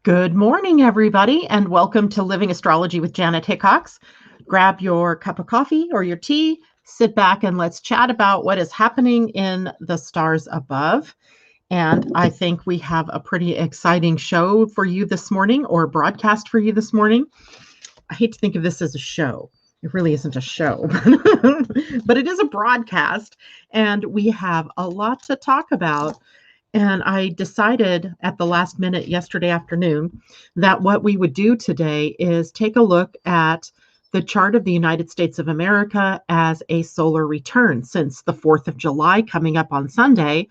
Good morning, everybody, and welcome to Living Astrology with Janet Hickox. Grab your cup of coffee or your tea, sit back, and let's chat about what is happening in the stars above. And I think we have a pretty exciting show for you this morning, or broadcast for you this morning. I hate to think of this as a show. It really isn't a show, but it is a broadcast, and we have a lot to talk about. And I decided at the last minute yesterday afternoon that what we would do today is take a look at the chart of the United States of America as a solar return, since the 4th of July coming up on Sunday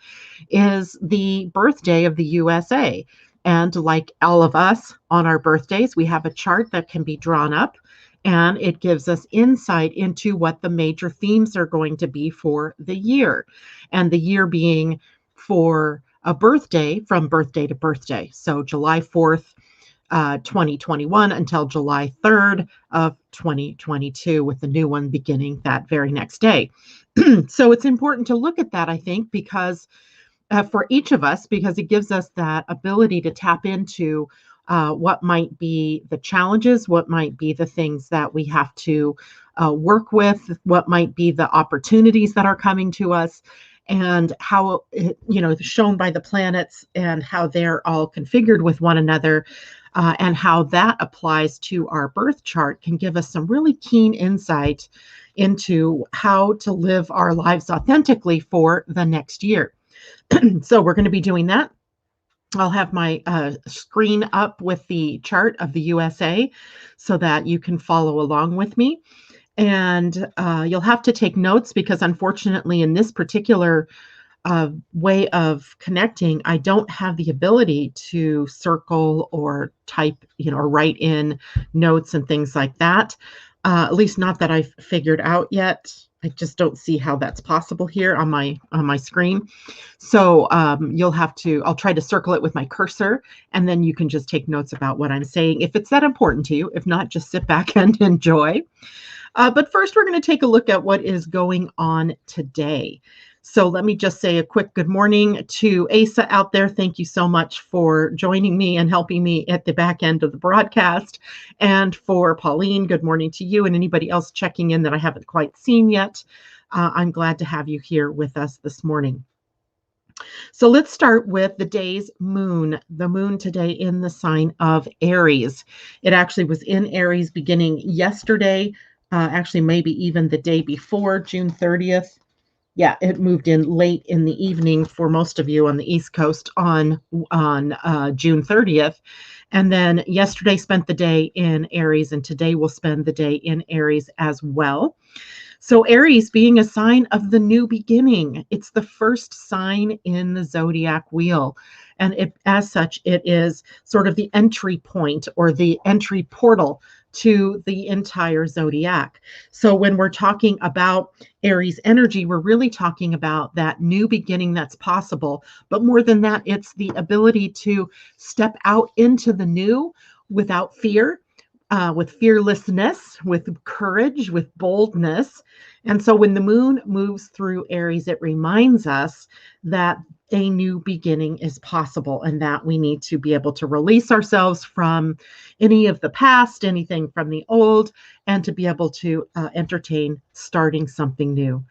is the birthday of the USA. And like all of us on our birthdays, we have a chart that can be drawn up, and it gives us insight into what the major themes are going to be for the year. And the year being for a birthday from birthday to birthday. So July 4th, 2021 until July 3rd of 2022, with the new one beginning that very next day. So it's important to look at that, I think, because for each of us, because it gives us that ability to tap into what might be the challenges, what might be the things that we have to work with, what might be the opportunities that are coming to us, and how, shown by the planets and how they're all configured with one another, and how that applies to our birth chart can give us some really keen insight into how to live our lives authentically for the next year. So we're going to be doing that. I'll have my screen up with the chart of the USA so that you can follow along with me. And you'll have to take notes because, unfortunately, in this particular way of connecting, I don't have the ability to circle or type, or write in notes and things like that. At least not that I've figured out yet. I just don't see how that's possible here on my screen. So I'll try to circle it with my cursor, and then you can just take notes about what I'm saying if it's that important to you. If not, just sit back and enjoy. But first, we're going to take a look at what is going on today. So let me just say a quick good morning to Asa out there. Thank you so much for joining me and helping me at the back end of the broadcast. And for Pauline, good morning to you and anybody else checking in that I haven't quite seen yet. I'm glad to have you here with us this morning. So let's start with the day's moon. The moon today in the sign of Aries. It actually was in Aries beginning yesterday. Actually, maybe even the day before, June 30th. Yeah, it moved in late in the evening for most of you on the East Coast on June 30th. And then yesterday spent the day in Aries, and today we'll spend the day in Aries as well. So Aries being a sign of the new beginning, it's the first sign in the zodiac wheel. And as such, it is sort of the entry point or the entry portal to the entire zodiac. So when we're talking about Aries energy, we're really talking about that new beginning that's possible. But more than that, it's the ability to step out into the new without fear, with fearlessness, with courage, with boldness. And so when the moon moves through Aries, it reminds us that a new beginning is possible and that we need to be able to release ourselves from any of the past, anything from the old, and to be able to entertain starting something new.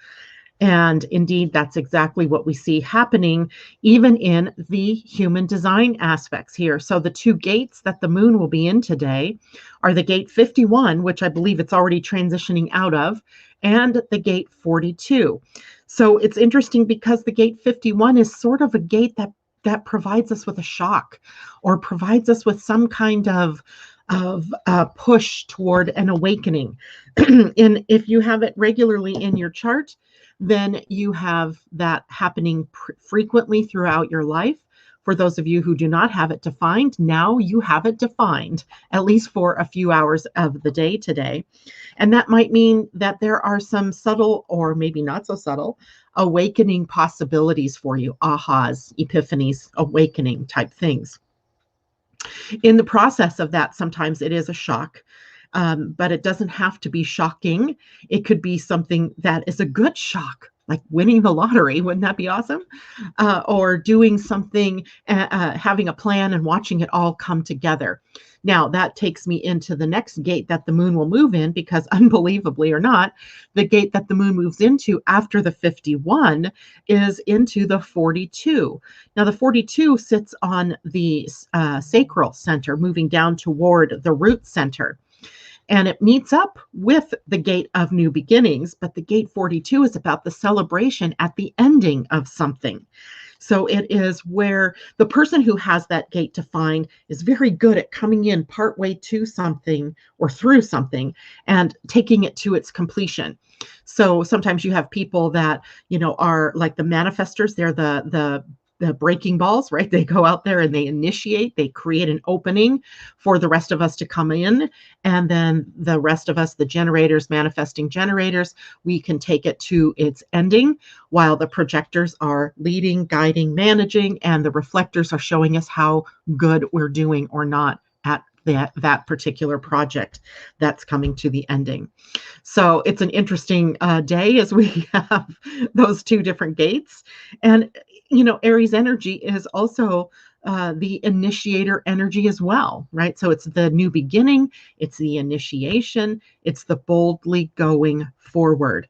And indeed, that's exactly what we see happening even in the human design aspects here. So the two gates that the moon will be in today are the gate 51, which I believe it's already transitioning out of, and the gate 42. So it's interesting because the gate 51 is sort of a gate that provides us with a shock or provides us with some kind of push toward an awakening. And if you have it regularly in your chart, then you have that happening frequently throughout your life. For those of you who do not have it defined, now you have it defined, at least for a few hours of the day today. And that might mean that there are some subtle or maybe not so subtle awakening possibilities for you, ahas, epiphanies, awakening type things. In the process of that, sometimes it is a shock. But it doesn't have to be shocking. It could be something that is a good shock, like winning the lottery. Wouldn't that be awesome? Or doing something, having a plan and watching it all come together. Now, that takes me into the next gate that the moon will move in, because unbelievably or not, the gate that the moon moves into after the 51 is into the 42. Now, the 42 sits on the sacral center, moving down toward the root center. And it meets up with the gate of new beginnings, but the gate 42 is about the celebration at the ending of something. So it is where the person who has that gate defined is very good at coming in partway to something or through something and taking it to its completion. So sometimes you have people that, are like the manifestors. They're the breaking balls, right? They go out there and they initiate, they create an opening for the rest of us to come in. And then the rest of us, the generators, manifesting generators, we can take it to its ending, while the projectors are leading, guiding, managing, and the reflectors are showing us how good we're doing or not at that particular project that's coming to the ending. So it's an interesting day as we have those two different gates. And Aries energy is also the initiator energy as well, right? So it's the new beginning, it's the initiation, it's the boldly going forward.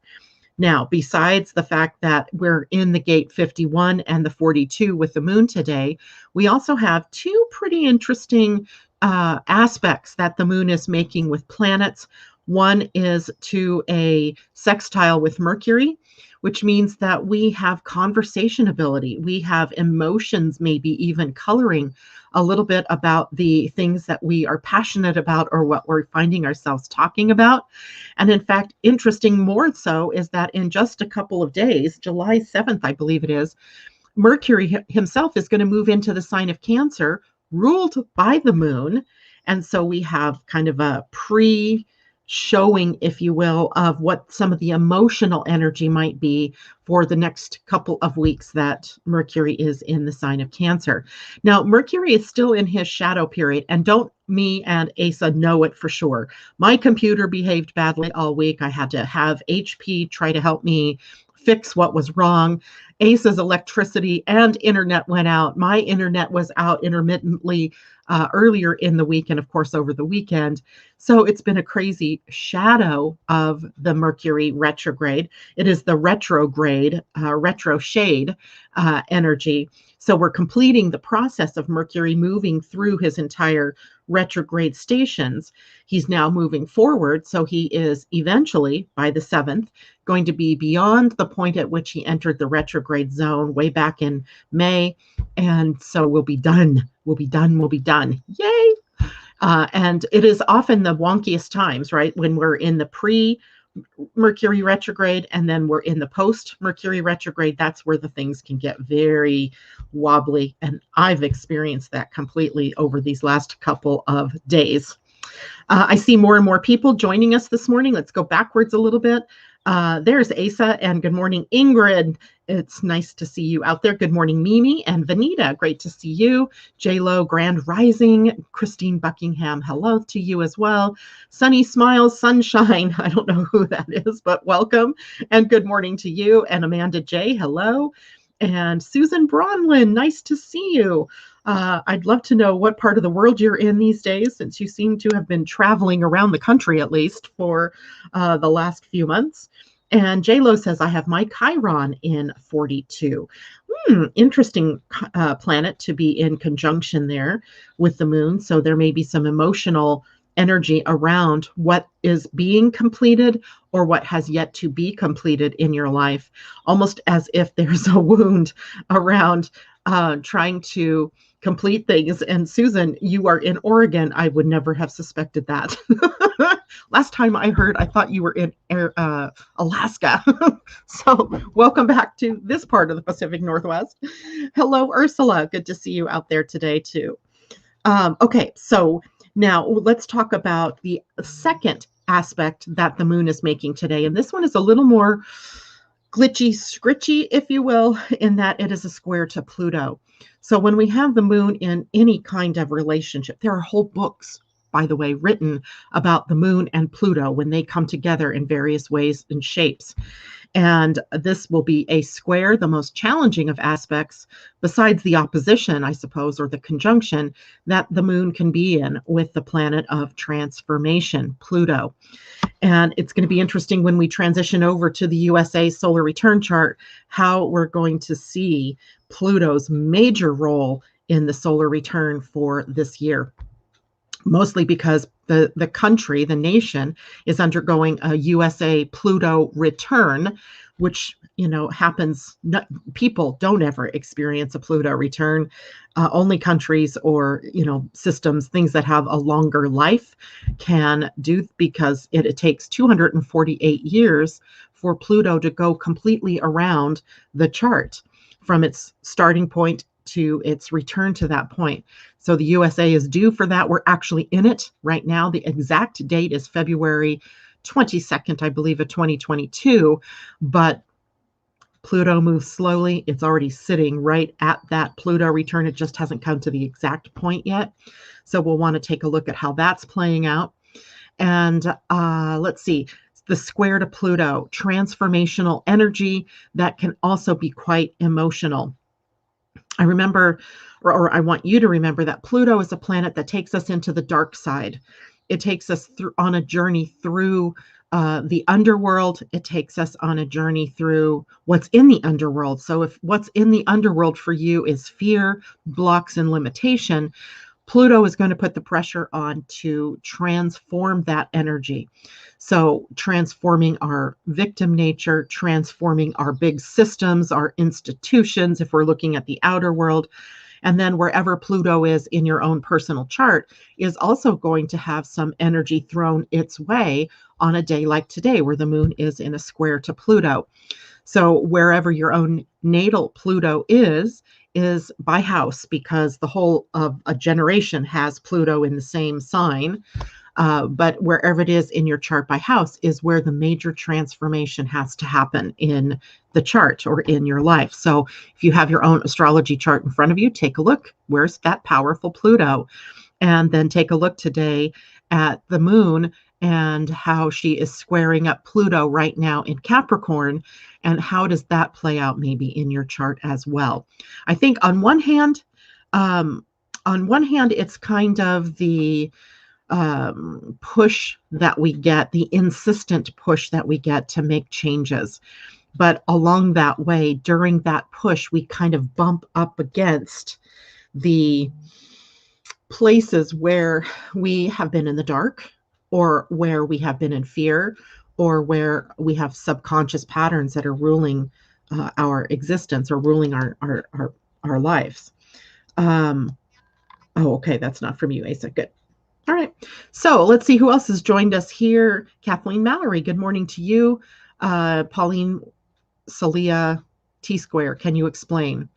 Now, besides the fact that we're in the gate 51 and the 42 with the moon today, we also have two pretty interesting aspects that the moon is making with planets. One is to a sextile with Mercury, which means that we have conversation ability. We have emotions, maybe even coloring a little bit about the things that we are passionate about or what we're finding ourselves talking about. And in fact, interesting more so is that in just a couple of days, July 7th, I believe it is, Mercury himself is going to move into the sign of Cancer, ruled by the moon. And so we have kind of a showing, if you will, of what some of the emotional energy might be for the next couple of weeks that Mercury is in the sign of Cancer. Now, Mercury is still in his shadow period, and don't me and Asa know it for sure. My computer behaved badly all week. I had to have HP try to help me fix what was wrong. Asa's electricity and internet went out. My internet was out intermittently earlier in the week and, of course, over the weekend. So it's been a crazy shadow of the Mercury retrograde. It is the retrograde, retro shade energy. So we're completing the process of Mercury moving through his entire retrograde stations. He's now moving forward. So he is eventually, by the 7th, going to be beyond the point at which he entered the retrograde zone way back in May. And so we'll be done. We'll be done. We'll be done. Yay. And it is often the wonkiest times, right? When we're in the pre-Mercury retrograde and then we're in the post-Mercury retrograde, that's where the things can get very wobbly. And I've experienced that completely over these last couple of days. I see more and more people joining us this morning. Let's go backwards a little bit. There's Asa, and good morning, Ingrid. It's nice to see you out there. Good morning, Mimi and Vanita. Great to see you. J-Lo, Grand Rising. Christine Buckingham, hello to you as well. Sunny Smiles, Sunshine. I don't know who that is, but welcome. And good morning to you. And Amanda J, hello. And Susan Bronlin, nice to see you. I'd love to know what part of the world you're in these days, since you seem to have been traveling around the country, at least for the last few months. And J-Lo says, I have my Chiron in 42. Interesting planet to be in conjunction there with the moon. So there may be some emotional energy around what is being completed or what has yet to be completed in your life, almost as if there's a wound around trying to complete things. And Susan, you are in Oregon. I would never have suspected that. Last time I heard, I thought you were in Alaska. So welcome back to this part of the Pacific Northwest. Hello, Ursula. Good to see you out there today too. Okay, so now let's talk about the second aspect that the moon is making today. And this one is a little more glitchy, scritchy, if you will, in that it is a square to Pluto. So when we have the moon in any kind of relationship, there are whole books by the way, written about the moon and Pluto when they come together in various ways and shapes. And this will be a square, the most challenging of aspects, besides the opposition, I suppose, or the conjunction that the moon can be in with the planet of transformation, Pluto. And it's going to be interesting when we transition over to the USA solar return chart, how we're going to see Pluto's major role in the solar return for this year. Mostly because the country, the nation, is undergoing a USA Pluto return, which, happens. People don't ever experience a Pluto return. Only countries or, systems, things that have a longer life can do, because it takes 248 years for Pluto to go completely around the chart from its starting point to its return to that point. So the USA is due for that. We're actually in it right now. The exact date is February 22nd, I believe, of 2022. But Pluto moves slowly. It's already sitting right at that Pluto return. It just hasn't come to the exact point yet. So we'll want to take a look at how that's playing out. And let's see. The square to Pluto, transformational energy that can also be quite emotional. I remember, or I want you to remember, that Pluto is a planet that takes us into the dark side. It takes us on a journey through the underworld. It takes us on a journey through what's in the underworld. So if what's in the underworld for you is fear, blocks, and limitation, Pluto is going to put the pressure on to transform that energy. So transforming our victim nature, transforming our big systems, our institutions, if we're looking at the outer world. And then wherever Pluto is in your own personal chart is also going to have some energy thrown its way on a day like today, where the moon is in a square to Pluto. So wherever your own natal Pluto is by house, because the whole of a generation has Pluto in the same sign. But wherever it is in your chart by house is where the major transformation has to happen in the chart or in your life. So if you have your own astrology chart in front of you, take a look. Where's that powerful Pluto? And then take a look today at the moon and how she is squaring up Pluto right now in Capricorn. And how does that play out maybe in your chart as well? I think on one hand, it's kind of the push that we get, the insistent push that we get to make changes. But along that way, during that push, we kind of bump up against the places where we have been in the dark, or where we have been in fear, or where we have subconscious patterns that are ruling our existence, or ruling our lives. Okay, that's not from you, Asa. Good. All right. So let's see who else has joined us here. Kathleen Mallory, good morning to you. Pauline Celia T-square, can you explain?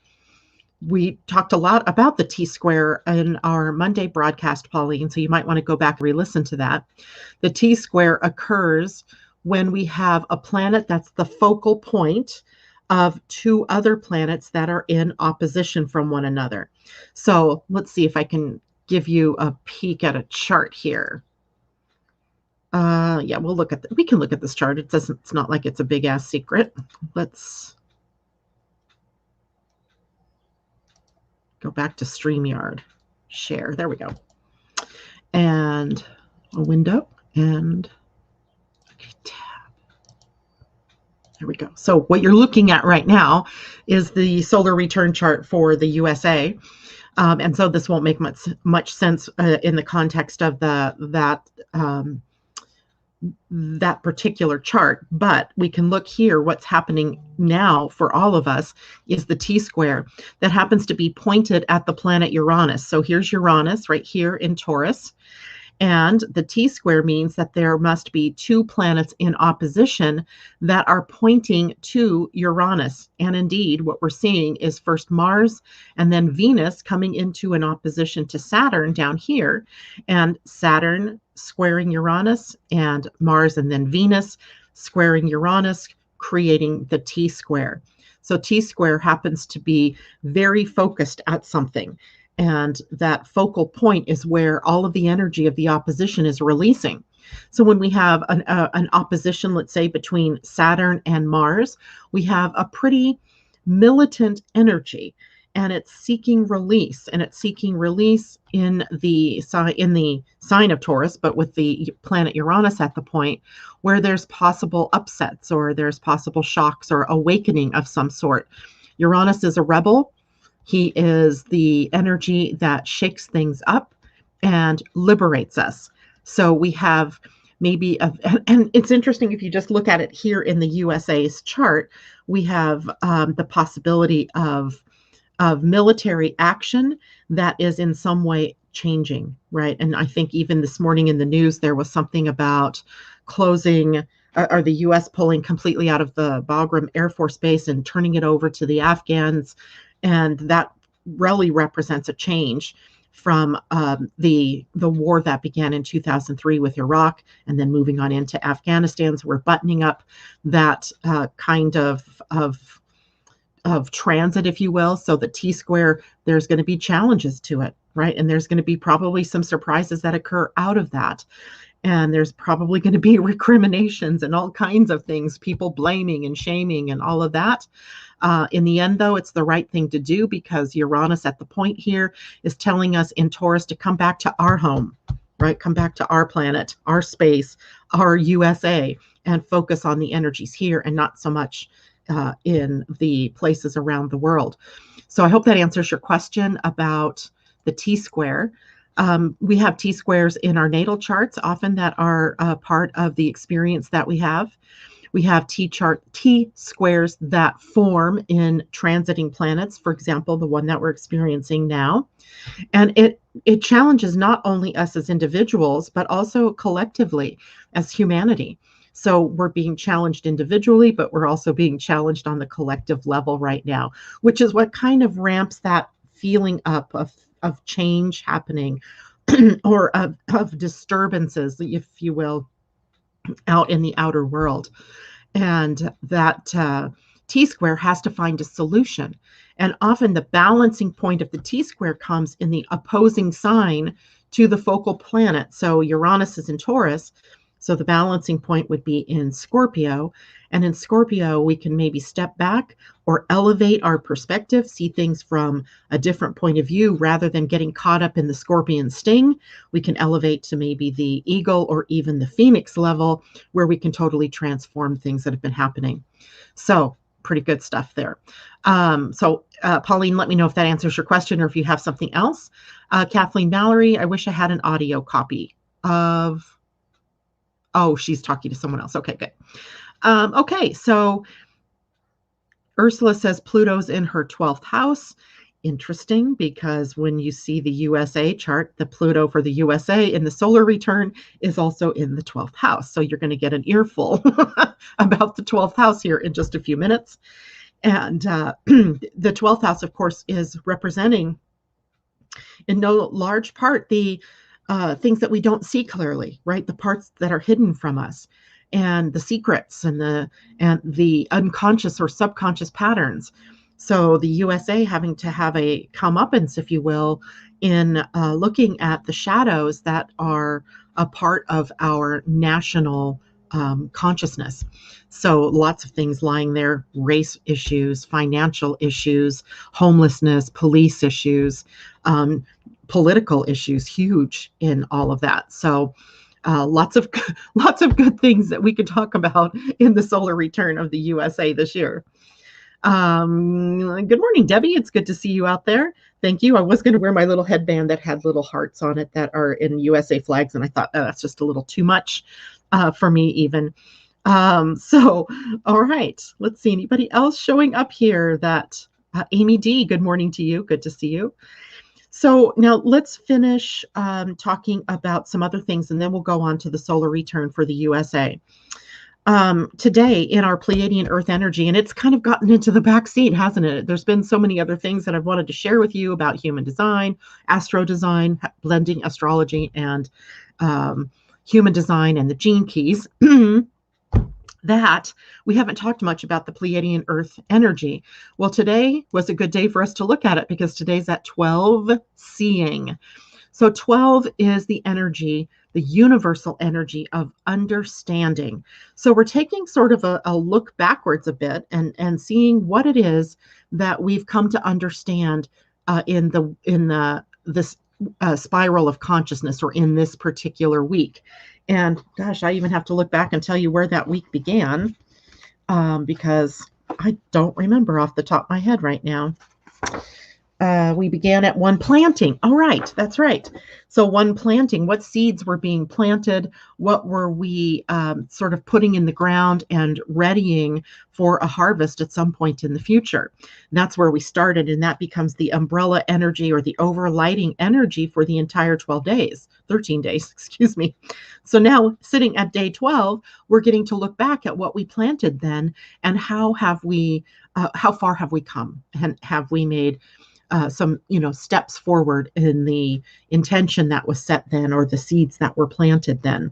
We talked a lot about the T-square in our Monday broadcast, Pauline, so you might want to go back and re-listen to that. The T-square occurs when we have a planet that's the focal point of two other planets that are in opposition from one another. So let's see if I can give you a peek at a chart here. Yeah, we can look at this chart. It's not like it's a big ass secret. Let's go back to StreamYard, share. There we go. And a window and tab. There we go. So what you're looking at right now is the solar return chart for the USA. And so this won't make much sense in the context of that particular chart, but we can look here. What's happening now for all of us is the T-square that happens to be pointed at the planet Uranus. So here's Uranus right here in Taurus. And the T-square means that there must be two planets in opposition that are pointing to Uranus. And indeed, what we're seeing is first Mars and then Venus coming into an opposition to Saturn down here. And Saturn squaring Uranus, and Mars and then Venus squaring Uranus, creating the T-square. So T-square happens to be very focused at something. And that focal point is where all of the energy of the opposition is releasing. So when we have an opposition, let's say between Saturn and Mars, we have a pretty militant energy, and it's seeking release, and it's seeking release in the sign of Taurus, but with the planet Uranus at the point where there's possible upsets or there's possible shocks or awakening of some sort. Uranus is a rebel. He is the energy that shakes things up and liberates us. So we have maybe, and it's interesting if you just look at it here in the USA's chart, we have the possibility of military action that is in some way changing, right? And I think even this morning in the news, there was something about closing or the U.S. pulling completely out of the Bagram Air Force Base and turning it over to the Afghans. And that really represents a change from the war that began in 2003 with Iraq, and then moving on into Afghanistan. So we're buttoning up that kind of transit, if you will. So the T-square, there's going to be challenges to it, right? And there's going to be probably some surprises that occur out of that. And there's probably going to be recriminations and all kinds of things, people blaming and shaming and all of that. In the end, though, it's the right thing to do, because Uranus at the point here is telling us in Taurus to come back to our home, right? Come back to our planet, our space, our USA, and focus on the energies here and not so much in the places around the world. So I hope that answers your question about the T-square. We have T-squares in our natal charts, often that are part of the experience that we have. We have T-squares that form in transiting planets, for example, the one that we're experiencing now. And it challenges not only us as individuals, but also collectively as humanity. So we're being challenged individually, but we're also being challenged on the collective level right now, which is what kind of ramps that feeling up of change happening or of disturbances, if you will, out in the outer world. And that T-square has to find a solution. And often the balancing point of the T-square comes in the opposing sign to the focal planet. So Uranus is in Taurus, so the balancing point would be in Scorpio. And in Scorpio, we can maybe step back or elevate our perspective, see things from a different point of view rather than getting caught up in the scorpion sting. We can elevate to maybe the eagle or even the phoenix level, where we can totally transform things that have been happening. So pretty good stuff there. Pauline, let me know if that answers your question or if you have something else. Kathleen Mallory, I wish I had an audio copy of... Oh, she's talking to someone else. Okay, good. Okay, so Ursula says Pluto's in her 12th house. Interesting, because when you see the USA chart, the Pluto for the USA in the solar return is also in the 12th house. So you're going to get an earful about the 12th house here in just a few minutes. And the 12th house, of course, is representing in no large part the things that we don't see clearly, right? The parts that are hidden from us, and the secrets and the unconscious or subconscious patterns. So the USA having to have a comeuppance, if you will, in looking at the shadows that are a part of our national consciousness. So lots of things lying there: race issues, financial issues, homelessness, police issues, political issues, huge in all of that. So lots of good things that we could talk about in the solar return of the USA this year. Good morning, Debbie. It's good to see you out there. Thank you. I was going to wear my little headband that had little hearts on it that are in USA flags, and I thought, oh, that's just a little too much for me even. So, all right. Let's see. Anybody else showing up here? That Amy D, good morning to you. Good to see you. So now let's finish talking about some other things, and then we'll go on to the solar return for the USA. Today in our Pleiadian-Earth energy, and it's kind of gotten into the back seat, hasn't it? There's been so many other things that I've wanted to share with you about human design, AstroDesign, blending astrology and human design and the gene keys. that we haven't talked much about the Pleiadian-Earth energy. Well, today was a good day for us to look at it because today's at 12 seeing. So 12 is the energy, the universal energy of understanding. So we're taking sort of a look backwards a bit and seeing what it is that we've come to understand in this spiral of consciousness, or in this particular week. And gosh, I even have to look back and tell you where that week began, because I don't remember off the top of my head right now. We began at one planting. All right, that's right. So one planting, what seeds were being planted? What were we sort of putting in the ground and readying for a harvest at some point in the future? And that's where we started, and that becomes the umbrella energy, or the overlighting energy, for the entire 12 days, 13 days, excuse me. So now, sitting at day 12, we're getting to look back at what we planted then, and how far have we come, and have we made some steps forward in the intention that was set then, or the seeds that were planted then.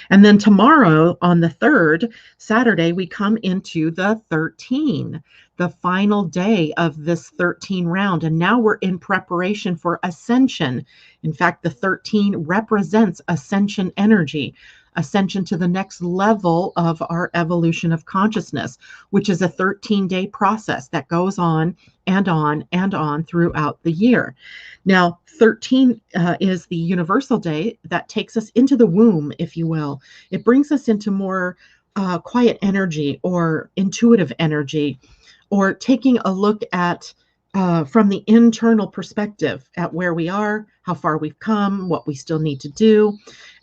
And then tomorrow, on the 3rd, Saturday, we come into the 13, the final day of this 13 round. And now we're in preparation for ascension. In fact, the 13 represents ascension energy, ascension to the next level of our evolution of consciousness, which is a 13-day process that goes on and on and on throughout the year. Now, 13 is the universal day that takes us into the womb, if you will. It brings us into more quiet energy, or intuitive energy, or taking a look at from the internal perspective at where we are, how far we've come, what we still need to do,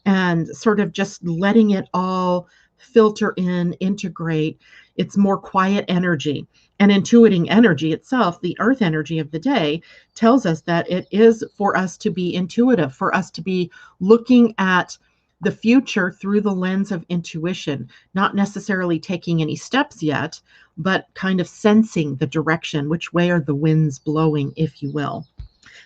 and sort of just letting it all filter in, integrate. It's more quiet energy. And intuiting energy itself, the earth energy of the day, tells us that it is for us to be intuitive, for us to be looking at the future through the lens of intuition, not necessarily taking any steps yet, but kind of sensing the direction, which way are the winds blowing, if you will.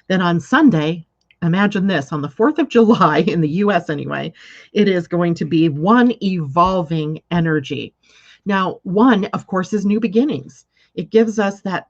Then on Sunday, imagine this, on the 4th of July, in the US anyway, it is going to be one evolving energy. Now, one, of course, is new beginnings. It gives us that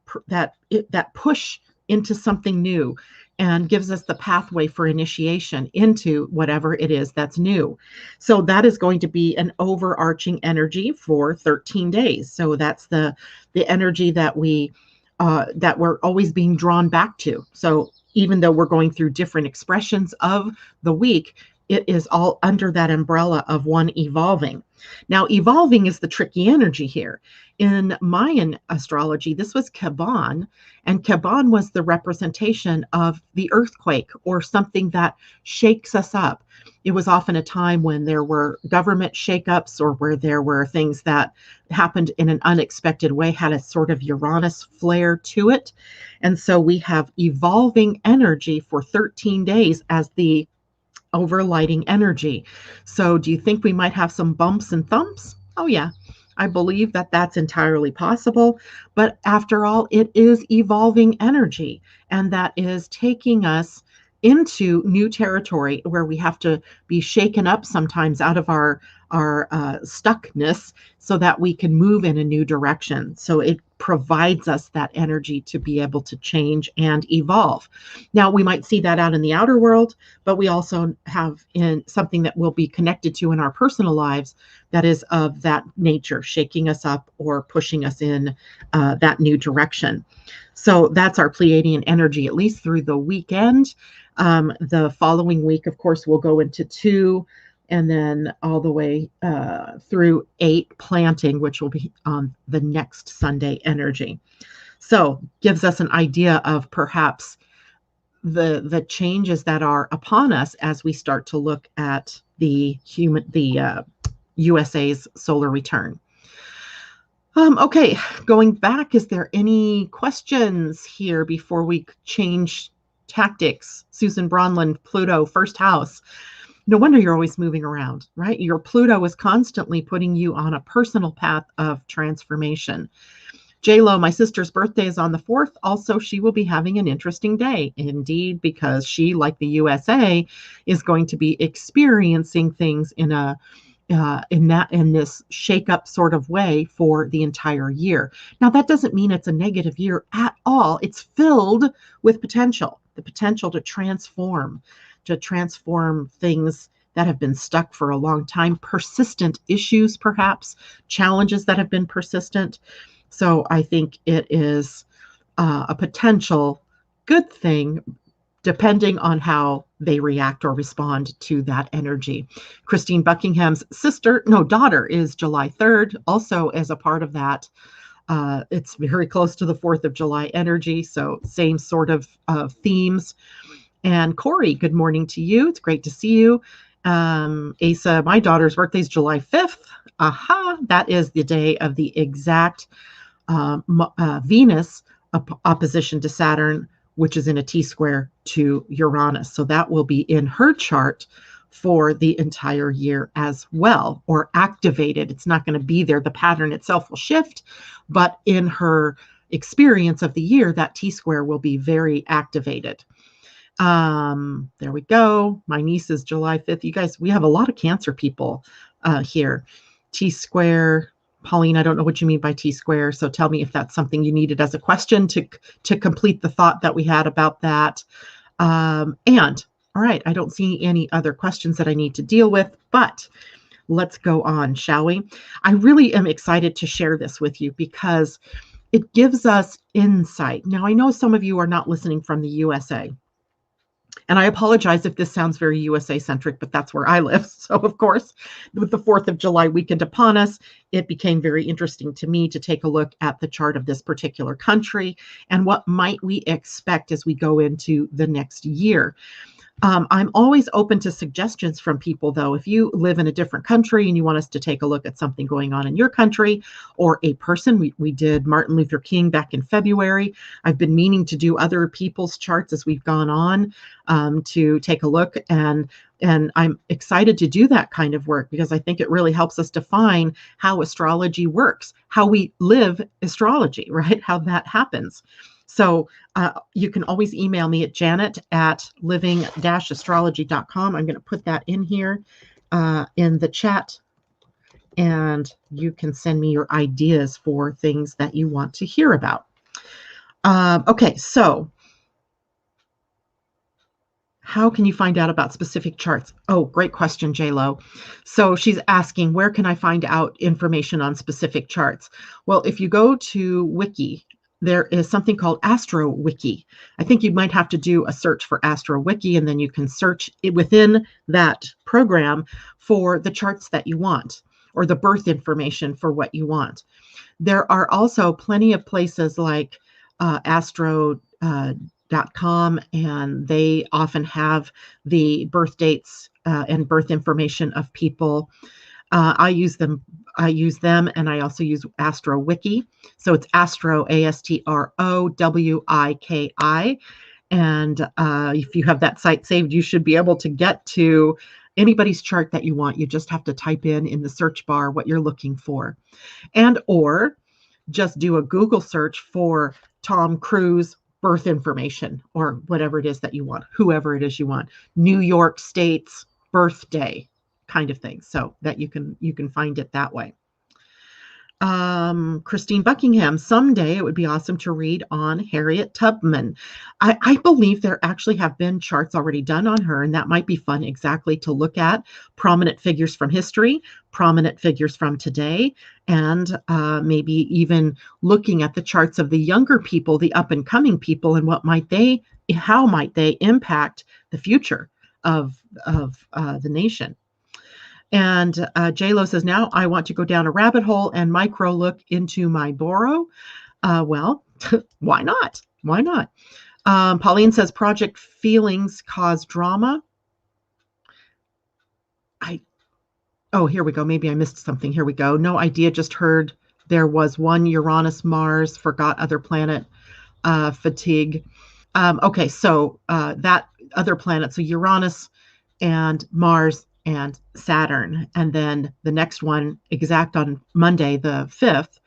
push into something new, and gives us the pathway for initiation into whatever it is that's new. So that is going to be an overarching energy for 13 days. So that's the energy that we're always being drawn back to. So even though we're going through different expressions of the week, it is all under that umbrella of one evolving. Now, evolving is the tricky energy here. In Mayan astrology, this was Kaban, and Kaban was the representation of the earthquake, or something that shakes us up. It was often a time when there were government shakeups, or where there were things that happened in an unexpected way, had a sort of Uranus flair to it. And so we have evolving energy for 13 days as the overlighting energy. So do you think we might have some bumps and thumps? Oh yeah, I believe that that's entirely possible. But after all, it is evolving energy, and that is taking us into new territory where we have to be shaken up sometimes out of our stuckness, so that we can move in a new direction. So it provides us that energy to be able to change and evolve. Now, we might see that out in the outer world, but we also have in something that we'll be connected to in our personal lives that is of that nature, shaking us up or pushing us in that new direction. So that's our Pleiadian energy, at least through the weekend. The following week, of course, we'll go into 2, and then all the way through 8 planting, which will be on the next Sunday energy. So gives us an idea of perhaps the changes that are upon us as we start to look at the USA's solar return. Okay, going back, is there any questions here before we change tactics? Susan Bronlund, Pluto, first house. No wonder you're always moving around, right? Your Pluto is constantly putting you on a personal path of transformation. J-Lo, my sister's birthday is on the 4th. Also, she will be having an interesting day. Indeed, because she, like the USA, is going to be experiencing things in a in this shake-up sort of way for the entire year. Now, that doesn't mean it's a negative year at all. It's filled with potential, the potential to transform things that have been stuck for a long time, persistent issues, perhaps, challenges that have been persistent. So I think it is a potential good thing, depending on how they react or respond to that energy. Christine Buckingham's daughter is July 3rd, also as a part of that. It's very close to the 4th of July energy, so same sort of themes. And Corey, good morning to you. It's great to see you. Asa, my daughter's birthday is July 5th. Aha, that is the day of the exact Venus opposition to Saturn, which is in a T-square to Uranus. So that will be in her chart for the entire year as well, or activated. It's not going to be there. The pattern itself will shift, but in her experience of the year, that T-square will be very activated. There we go. My niece is July 5th. You guys, we have a lot of Cancer people here. T-square. Pauline, I don't know what you mean by T-square, so tell me if that's something you needed as a question to complete the thought that we had about that. And all right, I don't see any other questions that I need to deal with, but let's go on, shall we? I really am excited to share this with you because it gives us insight. Now, I know some of you are not listening from the USA. And I apologize if this sounds very USA centric, but that's where I live. So, of course, with the 4th of July weekend upon us, it became very interesting to me to take a look at the chart of this particular country and what might we expect as we go into the next year. I'm always open to suggestions from people, though. If you live in a different country and you want us to take a look at something going on in your country or a person, we did Martin Luther King back in February. I've been meaning to do other people's charts as we've gone on to take a look. And I'm excited to do that kind of work because I think it really helps us define how astrology works, how we live astrology, right? How that happens. So you can always email me at janet@living-astrology.com. I'm going to put that in here in the chat, and you can send me your ideas for things that you want to hear about. Okay, so how can you find out about specific charts? Oh, great question, J-Lo. So she's asking, where can I find out information on specific charts? Well, if you go to Wiki, there is something called AstroWiki. I think you might have to do a search for AstroWiki, and then you can search it within that program for the charts that you want or the birth information for what you want. There are also plenty of places like Astro.com, and they often have the birth dates and birth information of people. I use them, and I also use AstroWiki. So it's Astro, ASTROWIKI. And if you have that site saved, you should be able to get to anybody's chart that you want. You just have to type in the search bar what you're looking for, and or just do a Google search for Tom Cruise birth information or whatever it is that you want, whoever it is you want, New York State's birthday kind of thing, so that you can find it that way. Christine Buckingham, someday it would be awesome to read on Harriet Tubman. I believe there actually have been charts already done on her, and that might be fun exactly to look at prominent figures from history, prominent figures from today, and maybe even looking at the charts of the younger people, the up and coming people, and how might they impact the future of the nation. And J-Lo says, now I want to go down a rabbit hole and micro look into my Boro. Well, why not? Why not? Pauline says, project feelings cause drama. Oh, here we go. Maybe I missed something. Here we go. No idea. Just heard there was one Uranus, Mars, forgot other planet, fatigue. Okay, so that other planet, so Uranus and Mars and Saturn. And then the next one, exact on Monday, the 5th,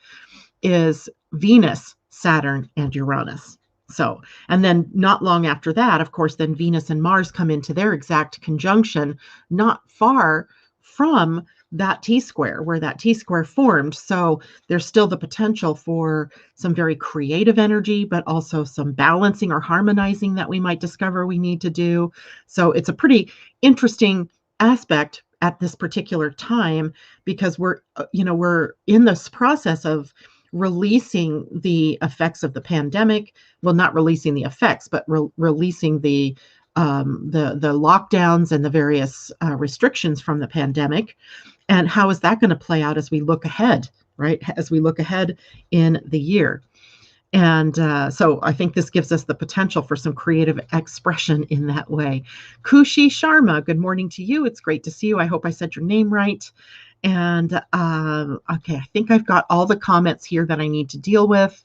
is Venus, Saturn, and Uranus. So, and then not long after that, of course, then Venus and Mars come into their exact conjunction, not far from that T-square, where that T-square formed. So there's still the potential for some very creative energy, but also some balancing or harmonizing that we might discover we need to do. So it's a pretty interesting aspect at this particular time, because we're in this process of releasing the effects of the pandemic. Well, not releasing the effects, but releasing the lockdowns and the various restrictions from the pandemic. And how is that going to play out as we look ahead, right? As we look ahead in the year. And so I think this gives us the potential for some creative expression in that way. Kushi Sharma, good morning to you. It's great to see you. I hope I said your name right. And okay, I think I've got all the comments here that I need to deal with.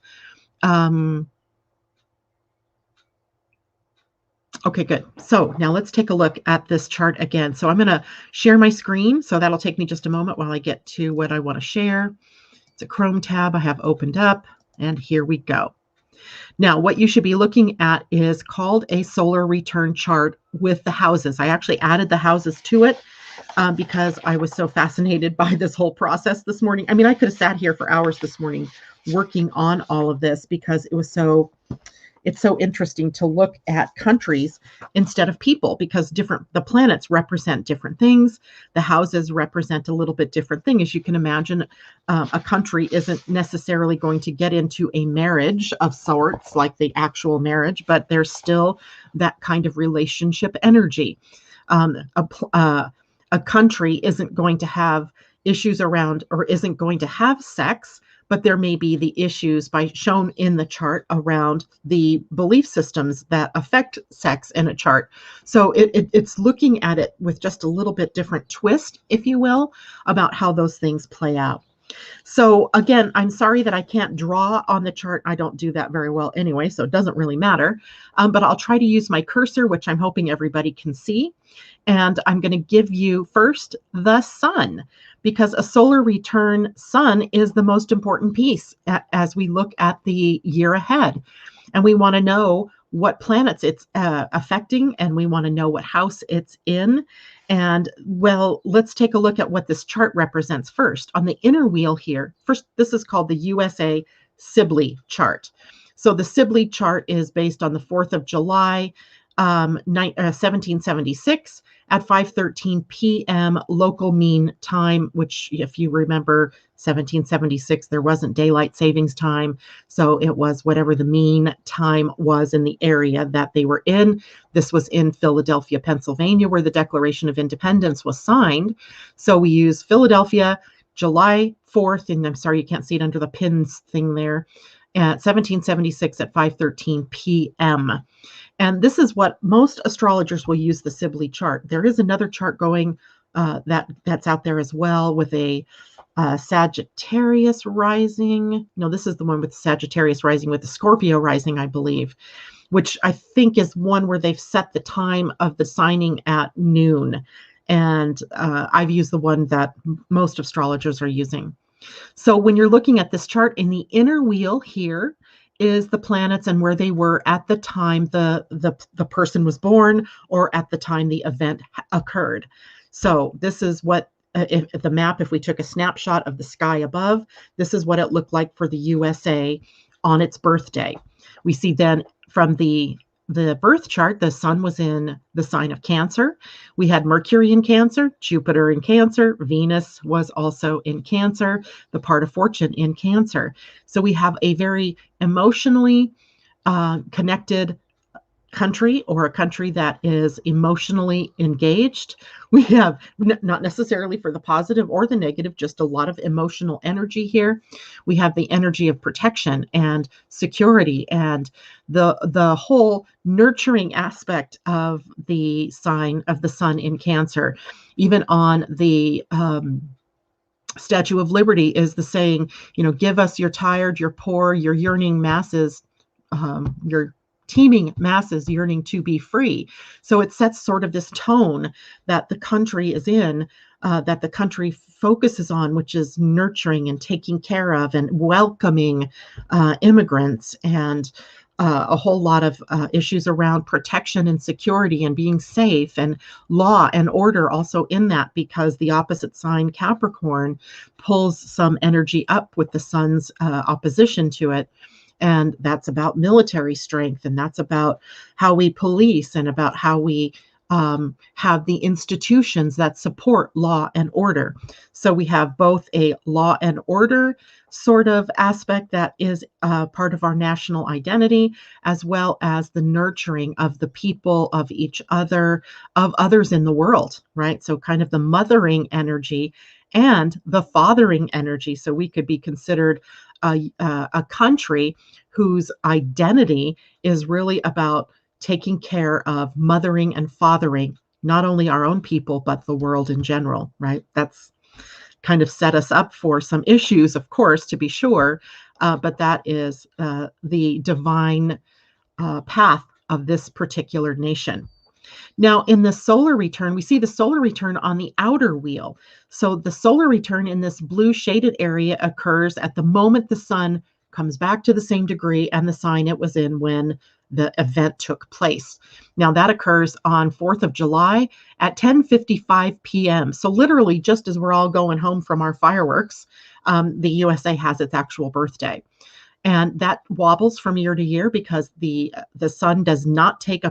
Okay, good. So now let's take a look at this chart again. So I'm going to share my screen. So that'll take me just a moment while I get to what I want to share. It's a Chrome tab I have opened up, and here we go. Now, what you should be looking at is called a solar return chart with the houses. I actually added the houses to it because I was so fascinated by this whole process this morning. I mean, I could have sat here for hours this morning working on all of this, because it's so interesting to look at countries instead of people, because the planets represent different things. The houses represent a little bit different thing. As you can imagine, a country isn't necessarily going to get into a marriage of sorts like the actual marriage, but there's still that kind of relationship energy. A country isn't going to have issues around, or isn't going to have sex, but there may be the issues shown in the chart around the belief systems that affect sex in a chart. So it's looking at it with just a little bit different twist, if you will, about how those things play out. So again, I'm sorry that I can't draw on the chart. I don't do that very well anyway, so it doesn't really matter. But I'll try to use my cursor, which I'm hoping everybody can see. And I'm going to give you first the sun, because a solar return sun is the most important piece as we look at the year ahead. And we want to know what planets it's affecting, and we want to know what house it's in. And well, let's take a look at what this chart represents first. On the inner wheel here, first, this is called the USA Sibley chart. So the Sibley chart is based on the 4th of July, 1776 at 5:13 p.m. local mean time, which, if you remember, 1776, there wasn't daylight savings time. So it was whatever the mean time was in the area that they were in. This was in Philadelphia, Pennsylvania, where the Declaration of Independence was signed. So we use Philadelphia, July 4th, and I'm sorry you can't see it under the pins thing there, at 1776 at 5:13 p.m. And this is what most astrologers will use, the Sibley chart. There is another chart going that's out there as well, with a Sagittarius rising. No, this is the one with Sagittarius rising with the Scorpio rising, I believe, which I think is one where they've set the time of the signing at noon. And I've used the one that most astrologers are using. So when you're looking at this chart, in the inner wheel here is the planets and where they were at the time the person was born, or at the time the event occurred. So this is what, if the map, if we took a snapshot of the sky above, this is what it looked like for the USA on its birthday. We see then from the birth chart, the sun was in the sign of Cancer. We had Mercury in Cancer, Jupiter in Cancer, Venus was also in Cancer, the part of fortune in Cancer. So we have a very emotionally connected country, or a country that is emotionally engaged. We have not necessarily for the positive or the negative, just a lot of emotional energy here. We have the energy of protection and security, and the whole nurturing aspect of the sign of the sun in Cancer. Even on the Statue of Liberty is the saying, give us your tired, your poor, your yearning masses, your teeming masses yearning to be free. So it sets sort of this tone that the country is in, that the country focuses on, which is nurturing and taking care of and welcoming immigrants, and a whole lot of issues around protection and security and being safe, and law and order also in that, because the opposite sign Capricorn pulls some energy up with the sun's opposition to it. And that's about military strength, and that's about how we police, and about how we have the institutions that support law and order. So we have both a law and order sort of aspect that is part of our national identity, as well as the nurturing of the people, of each other, of others in the world, right? So kind of the mothering energy and the fathering energy. So we could be considered a country whose identity is really about taking care of mothering and fathering, not only our own people, but the world in general, right? That's kind of set us up for some issues, of course, to be sure, but that is the divine path of this particular nation. Now, in the solar return, we see the solar return on the outer wheel. So the solar return in this blue shaded area occurs at the moment the sun comes back to the same degree and the sign it was in when the event took place. Now that occurs on 4th of July at 10:55 p.m. So literally just as we're all going home from our fireworks, the USA has its actual birthday. And that wobbles from year to year because the sun does not take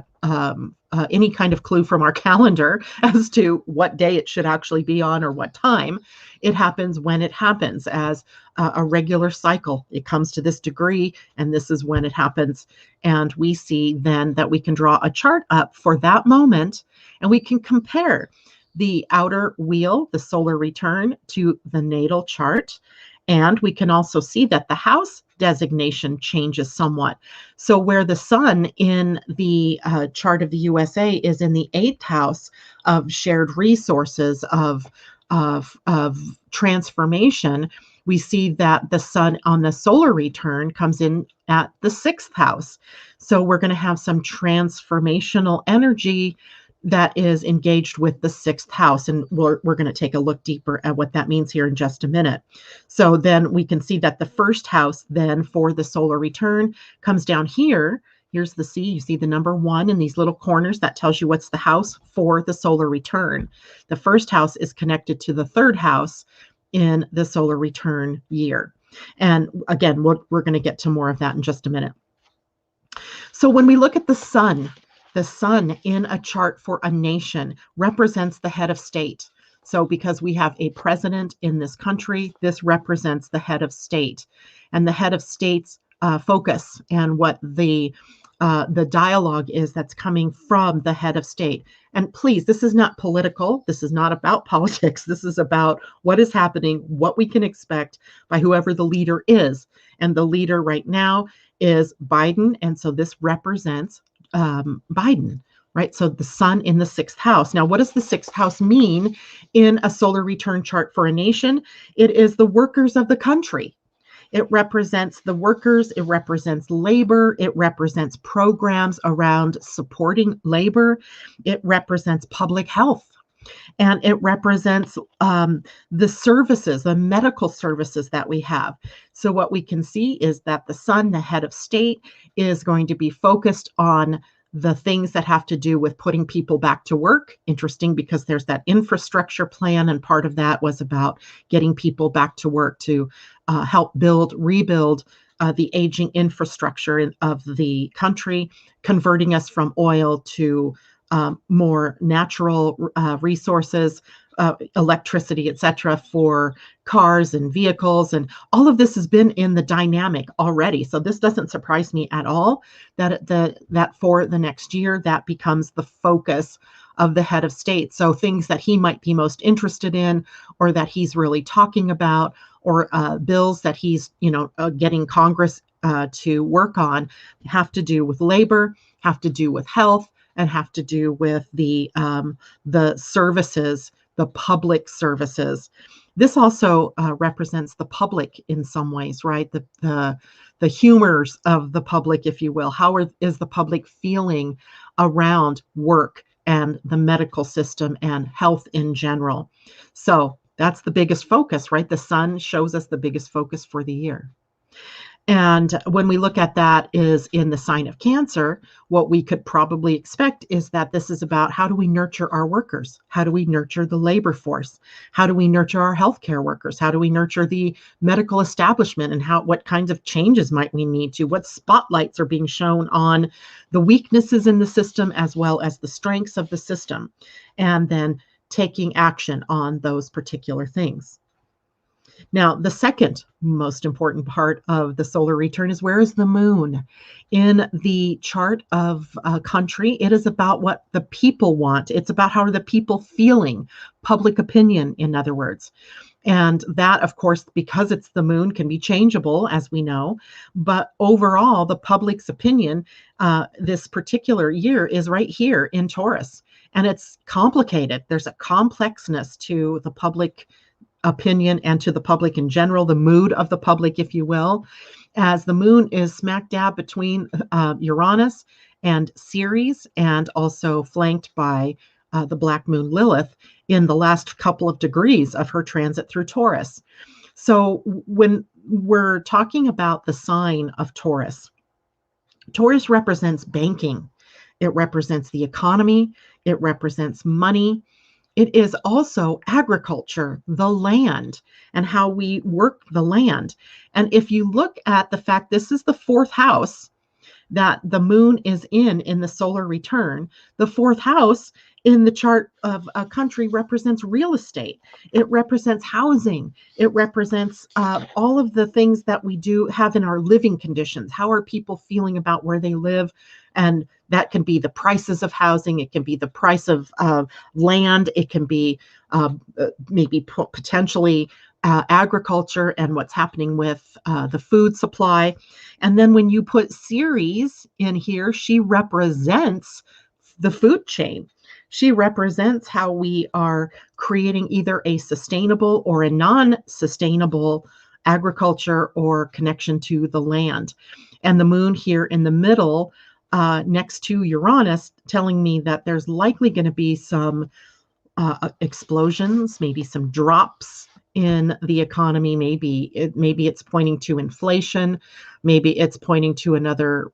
any kind of clue from our calendar as to what day it should actually be on or what time. It happens when it happens, as a regular cycle. It comes to this degree, and this is when it happens. And we see then that we can draw a chart up for that moment, and we can compare the outer wheel, the solar return, to the natal chart. And we can also see that the house designation changes somewhat. So where the sun in the chart of the USA is in the 8th house of shared resources, of transformation, we see that the sun on the solar return comes in at the 6th house. So we're going to have some transformational energy that is engaged with the 6th house. And we're going to take a look deeper at what that means here in just a minute. So then we can see that the 1st house then for the solar return comes down here. Here's the C. You see the number 1 in these little corners. That tells you what's the house for the solar return. The 1st house is connected to the 3rd house in the solar return year. And again, we're going to get to more of that in just a minute. So when we look at the sun in a chart for a nation represents the head of state. So because we have a president in this country, this represents the head of state, and the head of state's focus and what the dialogue is that's coming from the head of state. And please, this is not political. This is not about politics. This is about what is happening, what we can expect by whoever the leader is. And the leader right now is Biden. And so this represents Biden, right? So the sun in the 6th house. Now, what does the 6th house mean in a solar return chart for a nation? It is the workers of the country. It represents the workers. It represents labor. It represents programs around supporting labor. It represents public health. And it represents the services, the medical services that we have. So what we can see is that the sun, the head of state, is going to be focused on the things that have to do with putting people back to work. Interesting, because there's that infrastructure plan, and part of that was about getting people back to work to help rebuild the aging infrastructure of the country, converting us from oil to more natural resources, electricity, etc., for cars and vehicles. And all of this has been in the dynamic already. So this doesn't surprise me at all that for the next year, that becomes the focus of the head of state. So things that he might be most interested in, or that he's really talking about, or bills that he's getting Congress to work on, have to do with labor, have to do with health, and have to do with the services, the public services. This also represents the public in some ways, right? The humors of the public, if you will. How is the public feeling around work and the medical system and health in general? So that's the biggest focus, right? The sun shows us the biggest focus for the year. And when we look at that is in the sign of Cancer, what we could probably expect is that this is about how do we nurture our workers? How do we nurture the labor force? How do we nurture our healthcare workers? How do we nurture the medical establishment? And what kinds of changes might we need to? What spotlights are being shown on the weaknesses in the system as well as the strengths of the system? And then taking action on those particular things. Now, the second most important part of the solar return is where is the moon? In the chart of a country, it is about what the people want. It's about how are the people feeling, public opinion, in other words. And that, of course, because it's the moon, can be changeable, as we know. But overall, the public's opinion this particular year is right here in Taurus. And it's complicated. There's a complexness to the public opinion and to the public in general, the mood of the public, if you will, as the moon is smack dab between Uranus and Ceres, and also flanked by the black moon Lilith in the last couple of degrees of her transit through Taurus. So when we're talking about the sign of Taurus, Taurus represents banking. It represents the economy. It represents money. It is also agriculture, the land, and how we work the land. And if you look at the fact this is the fourth house that the moon is in the solar return, the fourth house in the chart of a country represents real estate. It represents housing. It represents all of the things that we do have in our living conditions. How are people feeling about where they live? And that can be the prices of housing. It can be the price of land. It can be maybe potentially agriculture and what's happening with the food supply. And then when you put Ceres in here, she represents the food chain. She represents how we are creating either a sustainable or a non-sustainable agriculture or connection to the land. And the moon here in the middle next to Uranus, telling me that there's likely going to be some explosions, maybe some drops in the economy. Maybe it's pointing to inflation. Maybe it's pointing to another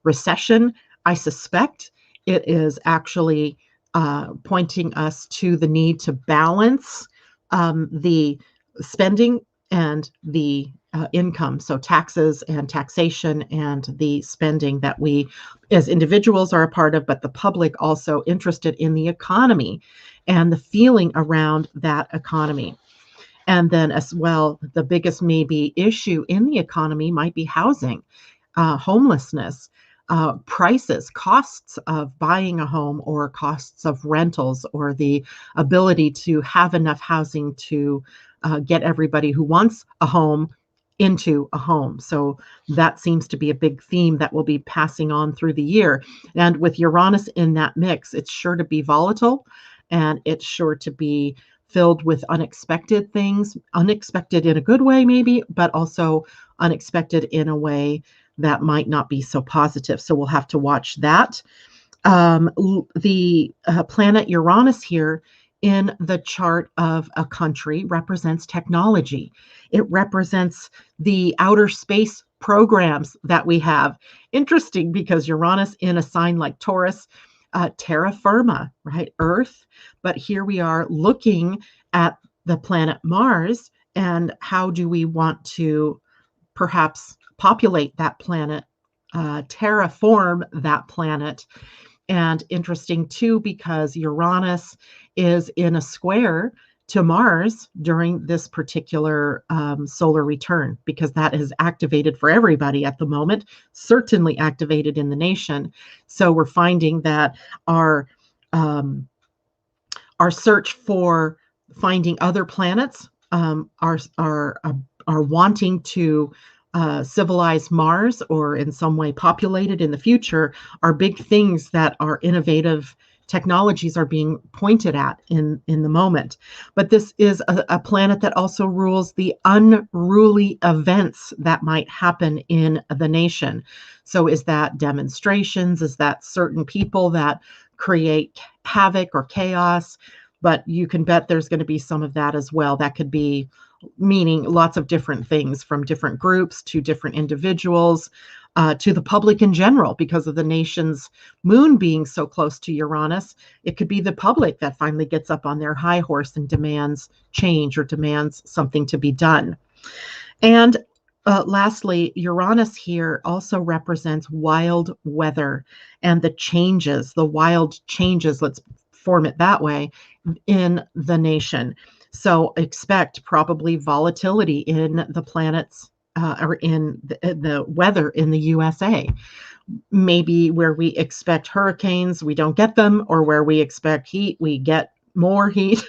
recession. I suspect it is actually pointing us to the need to balance the spending and the income, so taxes and taxation and the spending that we as individuals are a part of, but the public also interested in the economy and the feeling around that economy. And then as well, the biggest maybe issue in the economy might be housing, homelessness, prices, costs of buying a home or costs of rentals, or the ability to have enough housing to get everybody who wants a home into a home. So that seems to be a big theme that will be passing on through the year. And with Uranus in that mix, it's sure to be volatile, and it's sure to be filled with unexpected things, unexpected in a good way maybe, but also unexpected in a way that might not be so positive. So we'll have to watch that. The planet Uranus here in the chart of a country represents technology. It represents the outer space programs that we have. Interesting, because Uranus in a sign like Taurus, terra firma, right? Earth. But here we are looking at the planet Mars, and how do we want to perhaps populate that planet, terraform that planet. And interesting too, because Uranus is in a square to Mars during this particular solar return, because that is activated for everybody at the moment, certainly activated in the nation. So we're finding that our search for finding other planets are wanting to civilize Mars, or in some way populate it in the future, are big things that are innovative technologies are being pointed at in the moment. But this is a planet that also rules the unruly events that might happen in the nation. So is that demonstrations? Is that certain people that create havoc or chaos? But you can bet there's going to be some of that as well. That could be meaning lots of different things, from different groups to different individuals, to the public in general. Because of the nation's moon being so close to Uranus, it could be the public that finally gets up on their high horse and demands change or demands something to be done. And lastly, Uranus here also represents wild weather and the wild changes, let's form it that way, in the nation. So expect probably volatility in the planets, or in the weather in the USA. Maybe where we expect hurricanes, we don't get them, or where we expect heat, we get more heat.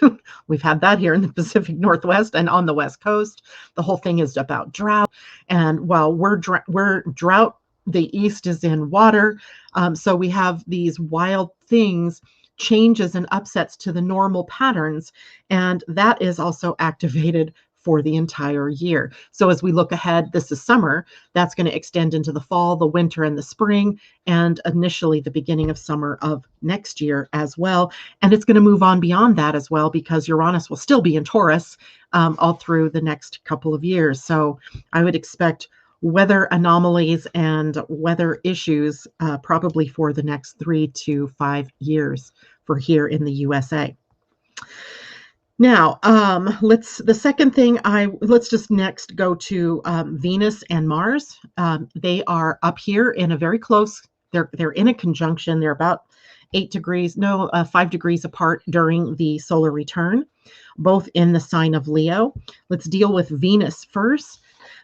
We've had that here in the Pacific Northwest and on the West Coast. The whole thing is about drought. And while we're drought, the East is in water. So we have these wild things, changes and upsets to the normal patterns. And that is also activated for the entire year. So as we look ahead, this is summer, that's going to extend into the fall, the winter, and the spring, and initially the beginning of summer of next year as well. And it's going to move on beyond that as well, because Uranus will still be in Taurus all through the next couple of years. So I would expect weather anomalies and weather issues probably for the next 3 to 5 years for here in the USA. Now, let's just next go to Venus and Mars. They are up here in a very close, they're in a conjunction. They're about 5 degrees apart during the solar return, both in the sign of Leo. Let's deal with Venus first.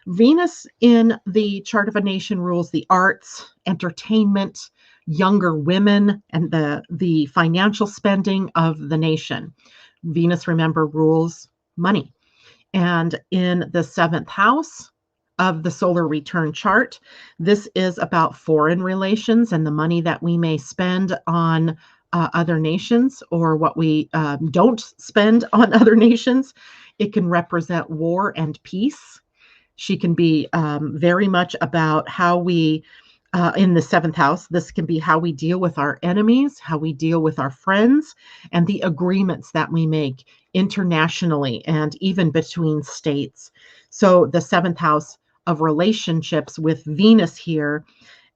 Venus in the chart of a nation rules the arts, entertainment, younger women, and the financial spending of the nation. Venus, remember, rules money. And in the 7th house of the solar return chart, this is about foreign relations and the money that we may spend on other nations, or what we don't spend on other nations. It can represent war and peace. She can be very much about how we, in the 7th house, this can be how we deal with our enemies, how we deal with our friends, and the agreements that we make internationally and even between states. So the 7th house of relationships with Venus here,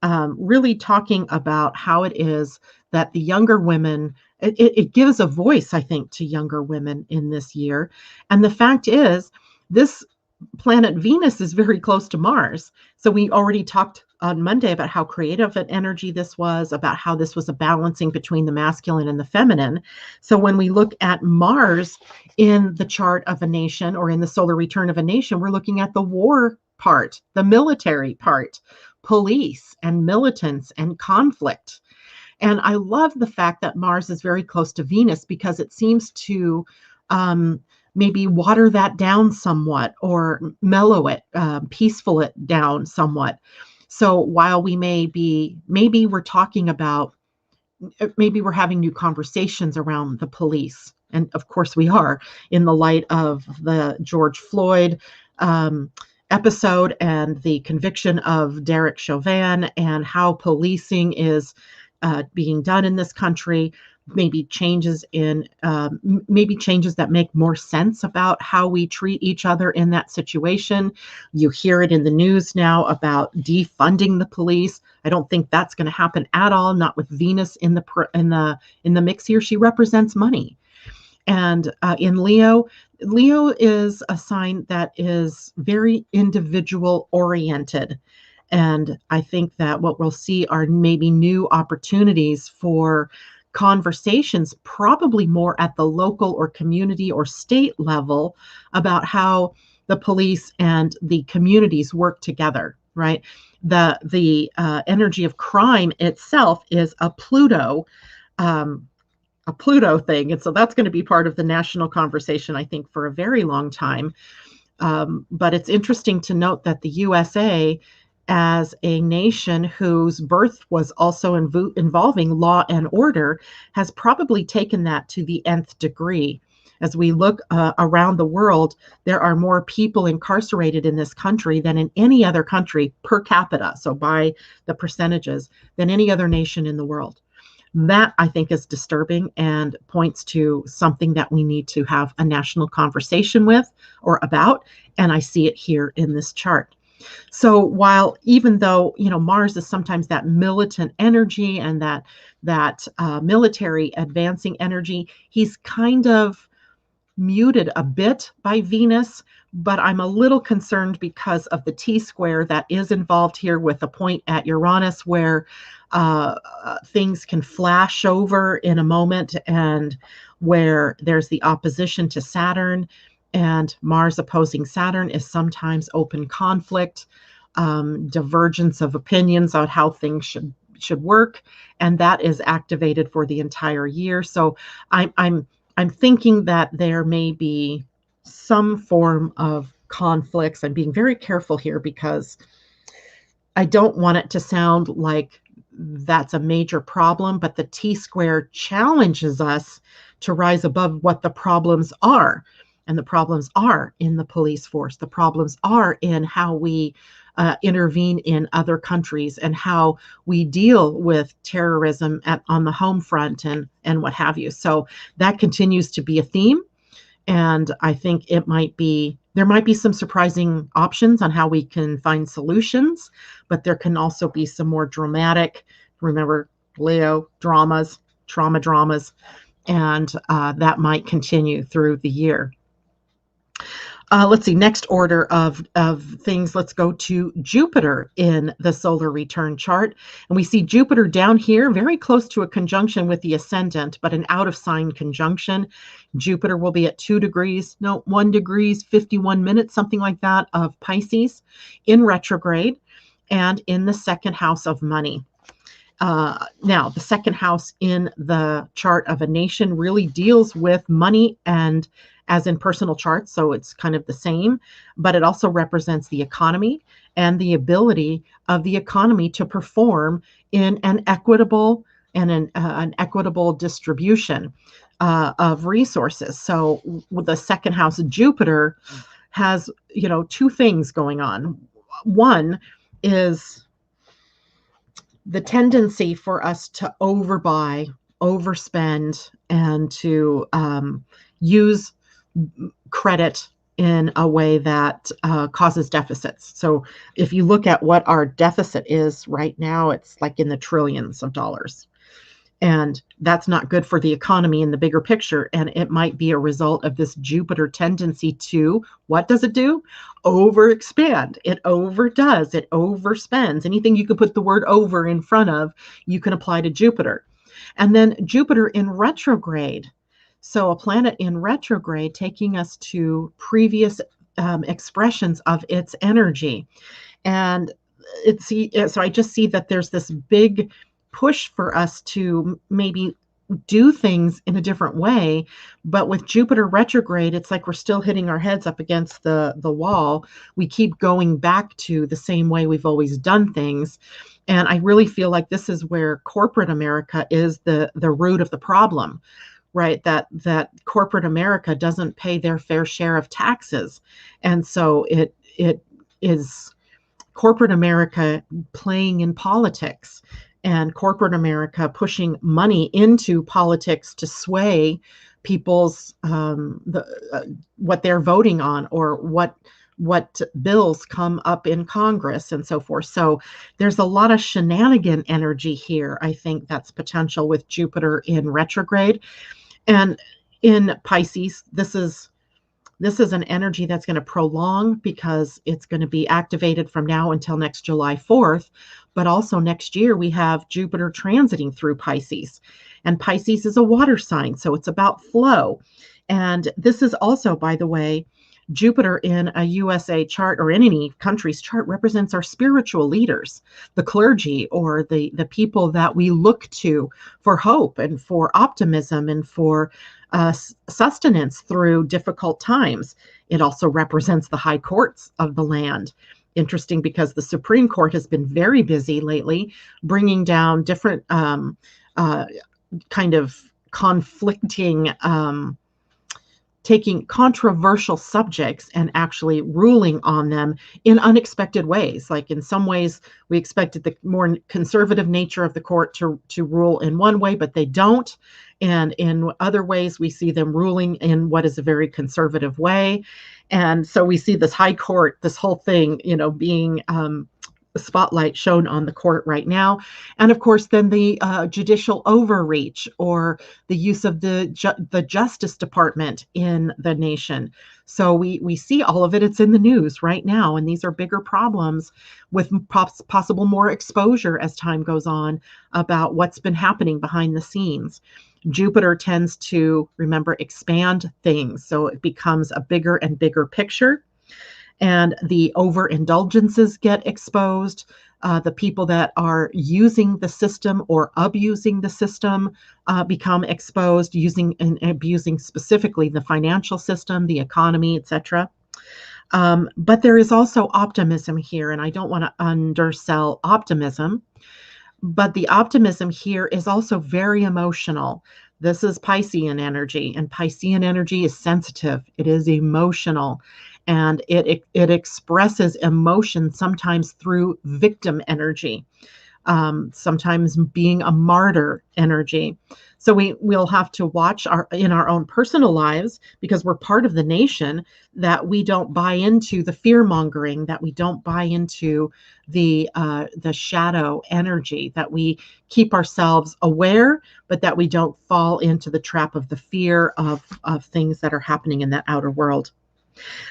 really talking about how it is that the younger women, it gives a voice, I think, to younger women in this year. And the fact is, this planet Venus is very close to Mars. So we already talked on Monday about how creative an energy this was, about how this was a balancing between the masculine and the feminine. So when we look at Mars in the chart of a nation, or in the solar return of a nation, we're looking at the war part, the military part, police and militants and conflict. And I love the fact that Mars is very close to Venus, because it seems to maybe water that down somewhat, or mellow it, peaceful it down somewhat. So while we maybe we're talking about, maybe we're having new conversations around the police. And of course we are, in the light of the George Floyd episode and the conviction of Derek Chauvin, and how policing is being done in this country. Maybe changes that make more sense about how we treat each other in that situation. You hear it in the news now about defunding the police. I don't think that's going to happen at all. Not with Venus in the mix here. She represents money. And in Leo is a sign that is very individual oriented. And I think that what we'll see are maybe new opportunities for conversations, probably more at the local or community or state level, about how the police and the communities work together, right? The energy of crime itself is a Pluto thing. And so that's going to be part of the national conversation, I think, for a very long time. But it's interesting to note that the USA, as a nation whose birth was also involving law and order, has probably taken that to the nth degree. As we look around the world, there are more people incarcerated in this country than in any other country per capita, so by the percentages, than any other nation in the world. That, I think, is disturbing and points to something that we need to have a national conversation with or about. And I see it here in this chart. So while even though, Mars is sometimes that militant energy and that military advancing energy, he's kind of muted a bit by Venus, but I'm a little concerned because of the T-square that is involved here with a point at Uranus where things can flash over in a moment, and where there's the opposition to Saturn, and Mars opposing Saturn is sometimes open conflict, divergence of opinions on how things should work, and that is activated for the entire year. So I'm thinking that there may be some form of conflicts. I'm being very careful here because I don't want it to sound like that's a major problem, but the T-square challenges us to rise above what the problems are. And the problems are in the police force. The problems are in how we intervene in other countries and how we deal with terrorism on the home front and what have you. So that continues to be a theme. And I think there might be some surprising options on how we can find solutions, but there can also be some more dramatic, remember, Leo, trauma dramas, and that might continue through the year. Let's see, next order of things, let's go to Jupiter in the solar return chart. And we see Jupiter down here, very close to a conjunction with the ascendant, but an out of sign conjunction. Jupiter will be at 1 degree, 51 minutes, something like that, of Pisces in retrograde and in the second house of money. Now, the second house in the chart of a nation really deals with money, and as in personal charts, so it's kind of the same, but it also represents the economy and the ability of the economy to perform in an equitable and an equitable distribution of resources. So with the second house of Jupiter has, two things going on. One is the tendency for us to overbuy, overspend, and to use credit in a way that causes deficits. So if you look at what our deficit is right now, it's like in the trillions of dollars. And that's not good for the economy in the bigger picture. And it might be a result of this Jupiter tendency to, what does it do? Overexpand. It overdoes. It overspends. Anything you can put the word over in front of, you can apply to Jupiter. And then Jupiter in retrograde. So a planet in retrograde taking us to previous expressions of its energy. And so I just see that there's this big push for us to maybe do things in a different way. But with Jupiter retrograde, it's like we're still hitting our heads up against the wall. We keep going back to the same way we've always done things. And I really feel like this is where corporate America is the root of the problem, right? That corporate America doesn't pay their fair share of taxes. And so it is corporate America playing in politics, and corporate America pushing money into politics to sway people's what they're voting on, or what bills come up in Congress and so forth. So there's a lot of shenanigan energy here. I think that's potential with Jupiter in retrograde. And in Pisces, this is an energy that's going to prolong because it's going to be activated from now until next July 4th. But also next year, we have Jupiter transiting through Pisces. And Pisces is a water sign, so it's about flow. And this is also, by the way, Jupiter in a USA chart or in any country's chart represents our spiritual leaders, the clergy, or the people that we look to for hope and for optimism and for sustenance through difficult times. It also represents the high courts of the land. Interesting, because the Supreme Court has been very busy lately, bringing down different kind of conflicting taking controversial subjects and actually ruling on them in unexpected ways. Like in some ways, we expected the more conservative nature of the court to rule in one way, but they don't. And in other ways, we see them ruling in what is a very conservative way. And so we see this high court, this whole thing, being the spotlight shown on the court right now. And of course, then the judicial overreach or the use of the Justice Department in the nation. So we see all of it. It's in the news right now. And these are bigger problems with possible more exposure as time goes on about what's been happening behind the scenes. Jupiter tends to, remember, expand things. So it becomes a bigger and bigger picture. And the overindulgences get exposed. The people that are using the system or abusing the system become exposed, using and abusing specifically the financial system, the economy, etc. But there is also optimism here, and I don't want to undersell optimism, but the optimism here is also very emotional. This is Piscean energy, and Piscean energy is sensitive. It is emotional. And it expresses emotion sometimes through victim energy, sometimes being a martyr energy. So we'll have to watch in our own personal lives, because we're part of the nation, that we don't buy into the fear mongering, that we don't buy into the shadow energy, that we keep ourselves aware, but that we don't fall into the trap of the fear of things that are happening in that outer world.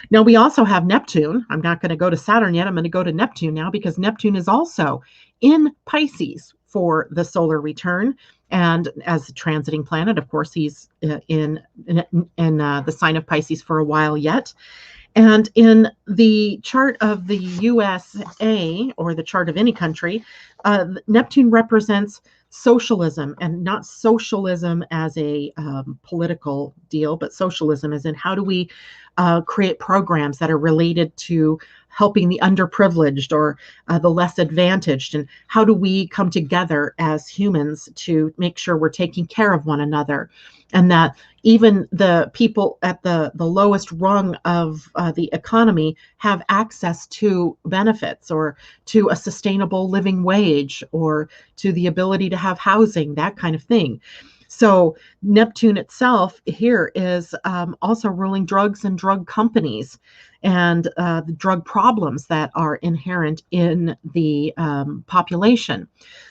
Now, we also have Neptune. I'm not going to go to Saturn yet. I'm going to go to Neptune now, because Neptune is also in Pisces for the solar return. And as a transiting planet, of course, he's in the sign of Pisces for a while yet. And in the chart of the USA, or the chart of any country, Neptune represents socialism, and not socialism as a political deal, but socialism as in how do we create programs that are related to helping the underprivileged or the less advantaged, and how do we come together as humans to make sure we're taking care of one another, and that even the people at the lowest rung of the economy have access to benefits, or to a sustainable living wage, or to the ability to have housing, that kind of thing. So Neptune itself here is also ruling drugs and drug companies, and the drug problems that are inherent in the population.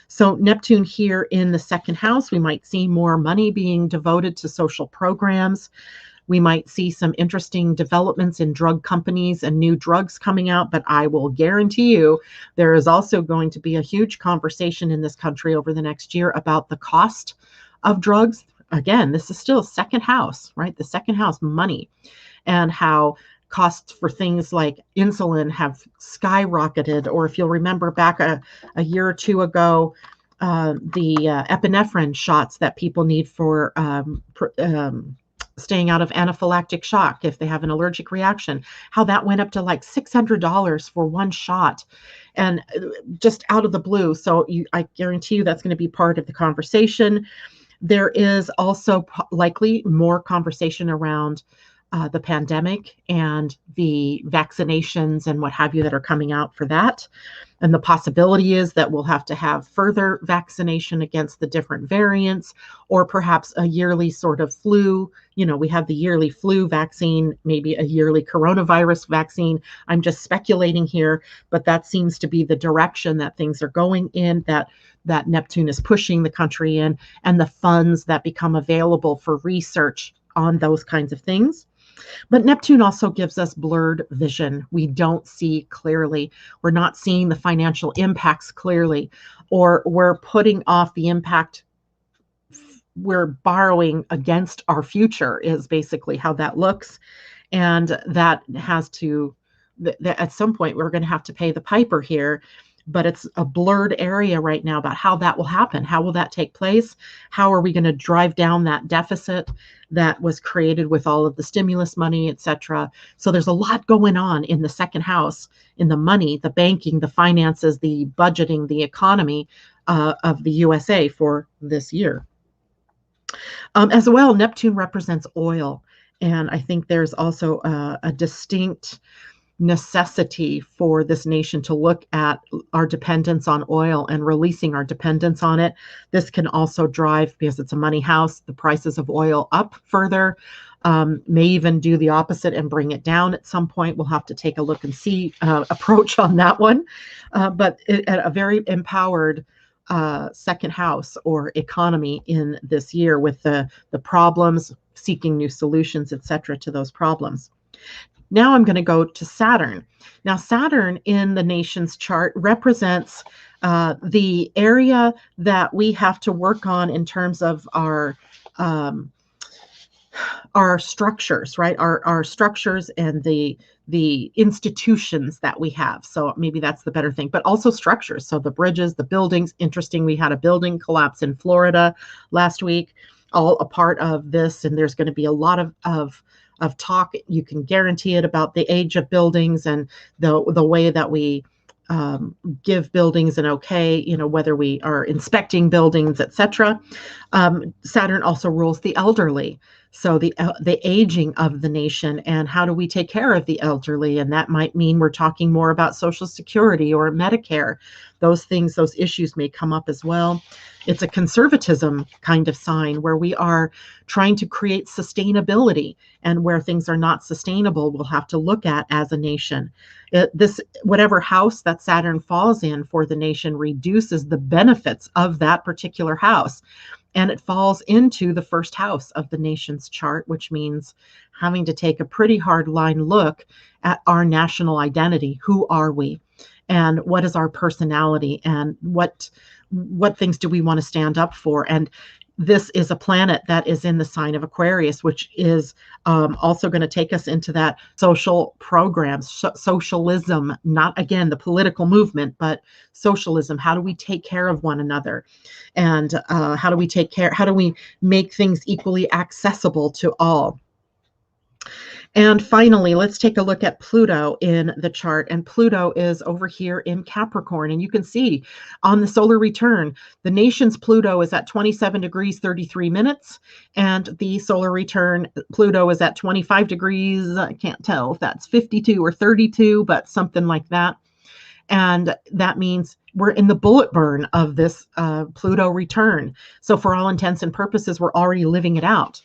So Neptune here in the second house, we might see more money being devoted to social programs. We might see some interesting developments in drug companies and new drugs coming out, but I will guarantee you there is also going to be a huge conversation in this country over the next year about the cost of drugs. Again, this is still second house, right? The second house, money, and how costs for things like insulin have skyrocketed. Or if you'll remember back a year or two ago, the epinephrine shots that people need for staying out of anaphylactic shock if they have an allergic reaction, how that went up to like $600 for one shot, and just out of the blue. So I guarantee you that's going to be part of the conversation. There is also likely more conversation around the pandemic and the vaccinations and what have you that are coming out for that. And the possibility is that we'll have to have further vaccination against the different variants, or perhaps a yearly sort of flu. We have the yearly flu vaccine, maybe a yearly coronavirus vaccine. I'm just speculating here, but that seems to be the direction that things are going in, that Neptune is pushing the country in, and the funds that become available for research on those kinds of things. But Neptune also gives us blurred vision. We don't see clearly. We're not seeing the financial impacts clearly, or we're putting off the impact. We're borrowing against our future is basically how that looks. And that has to, at some point, we're going to have to pay the piper here. But it's a blurred area right now about how that will happen. How will that take place? How are we going to drive down that deficit that was created with all of the stimulus money, etc.? So there's a lot going on in the second house, in the money, the banking, the finances, the budgeting, the economy of the USA for this year. As well, Neptune represents oil. And I think there's also a distinct necessity for this nation to look at our dependence on oil and releasing our dependence on it. This can also drive, because it's a money house, the prices of oil up further, may even do the opposite and bring it down at some point. We'll have to take a look and see approach on that one. But a very empowered second house or economy in this year, with the problems, seeking new solutions, etc., to those problems. Now I'm going to go to Saturn. Now, Saturn in the nation's chart represents the area that we have to work on in terms of our structures, right? Our structures and the institutions that we have. So maybe that's the better thing, but also structures. So the bridges, the buildings. Interesting, we had a building collapse in Florida last week, all a part of this, and there's going to be a lot of talk, you can guarantee it, about the age of buildings and the way that we give buildings an okay, whether we are inspecting buildings, etc. Saturn also rules the elderly. So the aging of the nation, and how do we take care of the elderly? And that might mean we're talking more about Social Security or Medicare. Those things, those issues may come up as well. It's a conservatism kind of sign where we are trying to create sustainability, and where things are not sustainable, we'll have to look at as a nation. Whatever house that Saturn falls in for the nation reduces the benefits of that particular house. And it falls into the first house of the nation's chart, which means having to take a pretty hard line look at our national identity. Who are we? And what is our personality? And what things do we want to stand up for? And this is a planet that is in the sign of Aquarius, which is also going to take us into that social programs, socialism, not again the political movement, but socialism. How do we take care of one another? And how do we make things equally accessible to all? And finally, let's take a look at Pluto in the chart. And Pluto is over here in Capricorn. And you can see on the solar return, the nation's Pluto is at 27 degrees, 33 minutes. And the solar return, Pluto is at 25 degrees. I can't tell if that's 52 or 32, but something like that. And that means we're in the bullet burn of this Pluto return. So for all intents and purposes, we're already living it out.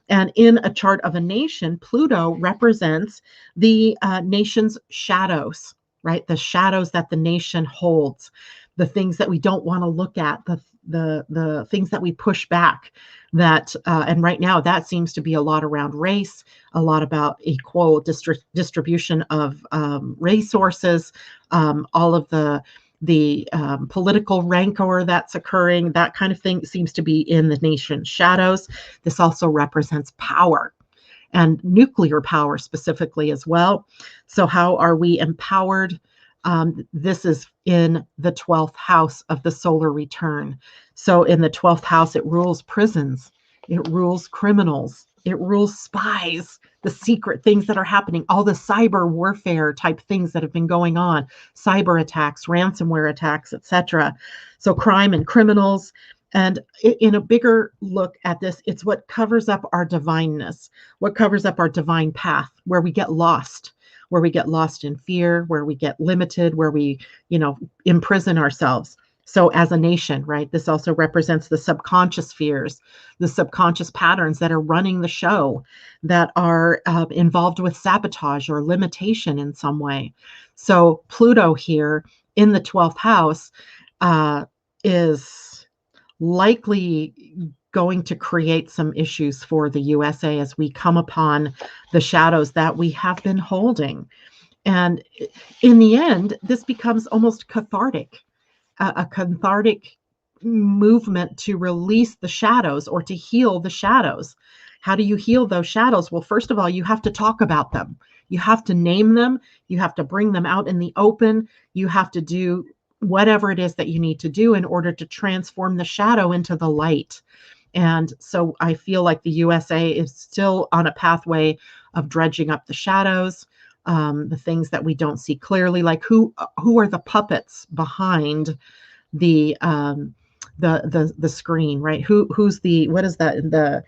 And in a chart of a nation, Pluto represents the nation's shadows, right? The shadows that the nation holds, the things that we don't want to look at, the things that we push back. And right now that seems to be a lot around race, a lot about equal distribution of resources, all of the political rancor that's occurring, that kind of thing seems to be in the nation's shadows. This also represents power, and nuclear power specifically as well. So how are we empowered? This is in the 12th house of the solar return. So in the 12th house, it rules prisons, it rules criminals, it rules spies, the secret things that are happening, all the cyber warfare type things that have been going on, cyber attacks, ransomware attacks, etc. So crime and criminals. And in a bigger look at this, it's what covers up our divineness, what covers up our divine path, where we get lost in fear, where we get limited, where we, imprison ourselves. So as a nation, right, this also represents the subconscious fears, the subconscious patterns that are running the show, that are involved with sabotage or limitation in some way. So Pluto here in the 12th house is likely going to create some issues for the USA as we come upon the shadows that we have been holding. And in the end, this becomes almost cathartic, a cathartic movement to release the shadows or to heal the shadows. How do you heal those shadows? Well, first of all, you have to talk about them. You have to name them. You have to bring them out in the open. You have to do whatever it is that you need to do in order to transform the shadow into the light. And so I feel like the USA is still on a pathway of dredging up the shadows, the things that we don't see clearly, like who are the puppets behind the screen, right? What is that?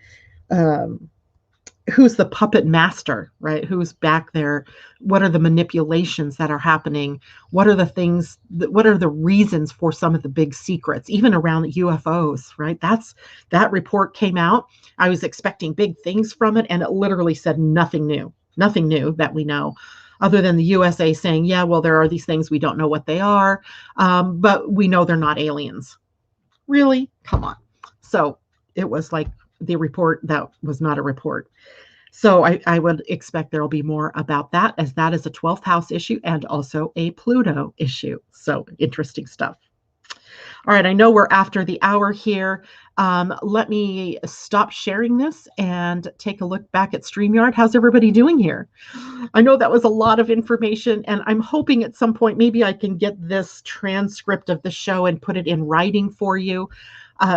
who's the puppet master, right? Who's back there? What are the manipulations that are happening? What are the things what are the reasons for some of the big secrets, even around UFOs, right? That report came out. I was expecting big things from it, and it literally said nothing new that we know, other than the USA saying, yeah, well, there are these things, we don't know what they are, but we know they're not aliens. Really? Come on. So it was like the report that was not a report. So I would expect there will be more about that, as that is a 12th house issue and also a Pluto issue. So interesting stuff. All right, I know we're after the hour here. Let me stop sharing this and take a look back at StreamYard. How's everybody doing here? I know that was a lot of information, and I'm hoping at some point maybe I can get this transcript of the show and put it in writing for you.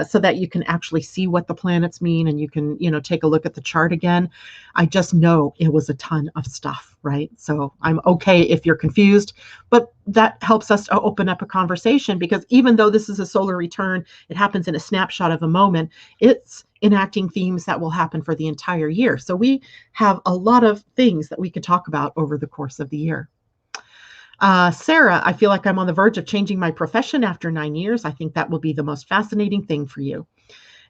So that you can actually see what the planets mean, and you can, take a look at the chart again. I just know it was a ton of stuff, right? So I'm okay if you're confused, but that helps us to open up a conversation, because even though this is a solar return, it happens in a snapshot of a moment. It's enacting themes that will happen for the entire year. So we have a lot of things that we could talk about over the course of the year. Sarah, I feel like I'm on the verge of changing my profession after 9 years. I think that will be the most fascinating thing for you.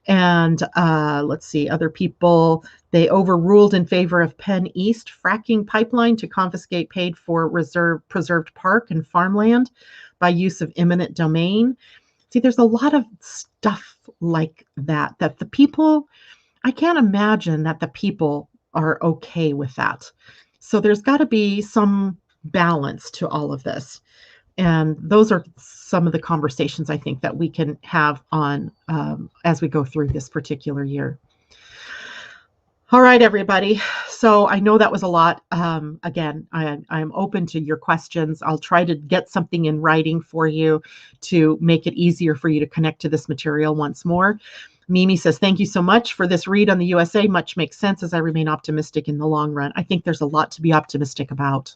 And let's see, other people, they overruled in favor of Penn East fracking pipeline to confiscate paid for preserved park and farmland by use of eminent domain. See, there's a lot of stuff like that the people, I can't imagine that the people are okay with that. So there's got to be some balance to all of this. And those are some of the conversations I think that we can have on as we go through this particular year. All right, everybody. So I know that was a lot. Again, I'm open to your questions. I'll try to get something in writing for you to make it easier for you to connect to this material once more. Mimi says, thank you so much for this read on the USA. Much makes sense as I remain optimistic in the long run. I think there's a lot to be optimistic about,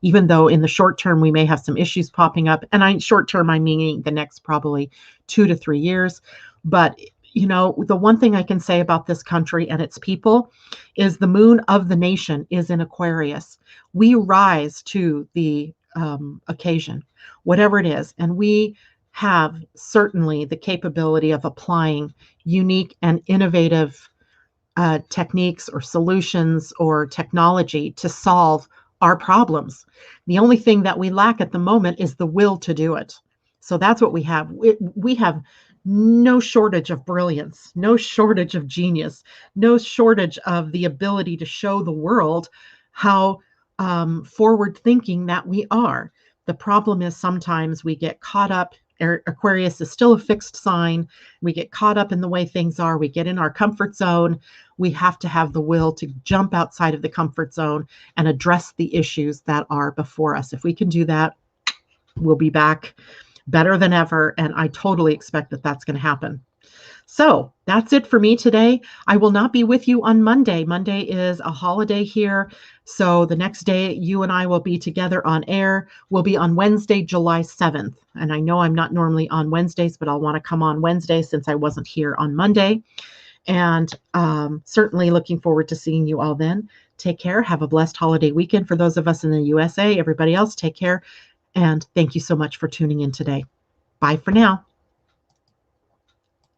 even though in the short term, we may have some issues popping up. And short term, I'm meaning the next probably 2 to 3 years. But, the one thing I can say about this country and its people is the moon of the nation is in Aquarius. We rise to the occasion, whatever it is. And we have certainly the capability of applying unique and innovative techniques or solutions or technology to solve our problems. The only thing that we lack at the moment is the will to do it. So that's what we have. We have no shortage of brilliance, no shortage of genius, no shortage of the ability to show the world how forward thinking that we are. The problem is sometimes we get caught up. Aquarius is still a fixed sign. We get caught up in the way things are. We get in our comfort zone. We have to have the will to jump outside of the comfort zone and address the issues that are before us. If we can do that, we'll be back better than ever. And I totally expect that that's going to happen. So that's it for me today. I will not be with you on Monday. Monday is a holiday here. So the next day you and I will be together on air. We'll be on Wednesday, July 7th. And I know I'm not normally on Wednesdays, but I'll want to come on Wednesday since I wasn't here on Monday. And certainly looking forward to seeing you all then. Take care. Have a blessed holiday weekend for those of us in the USA. Everybody else, take care. And thank you so much for tuning in today. Bye for now.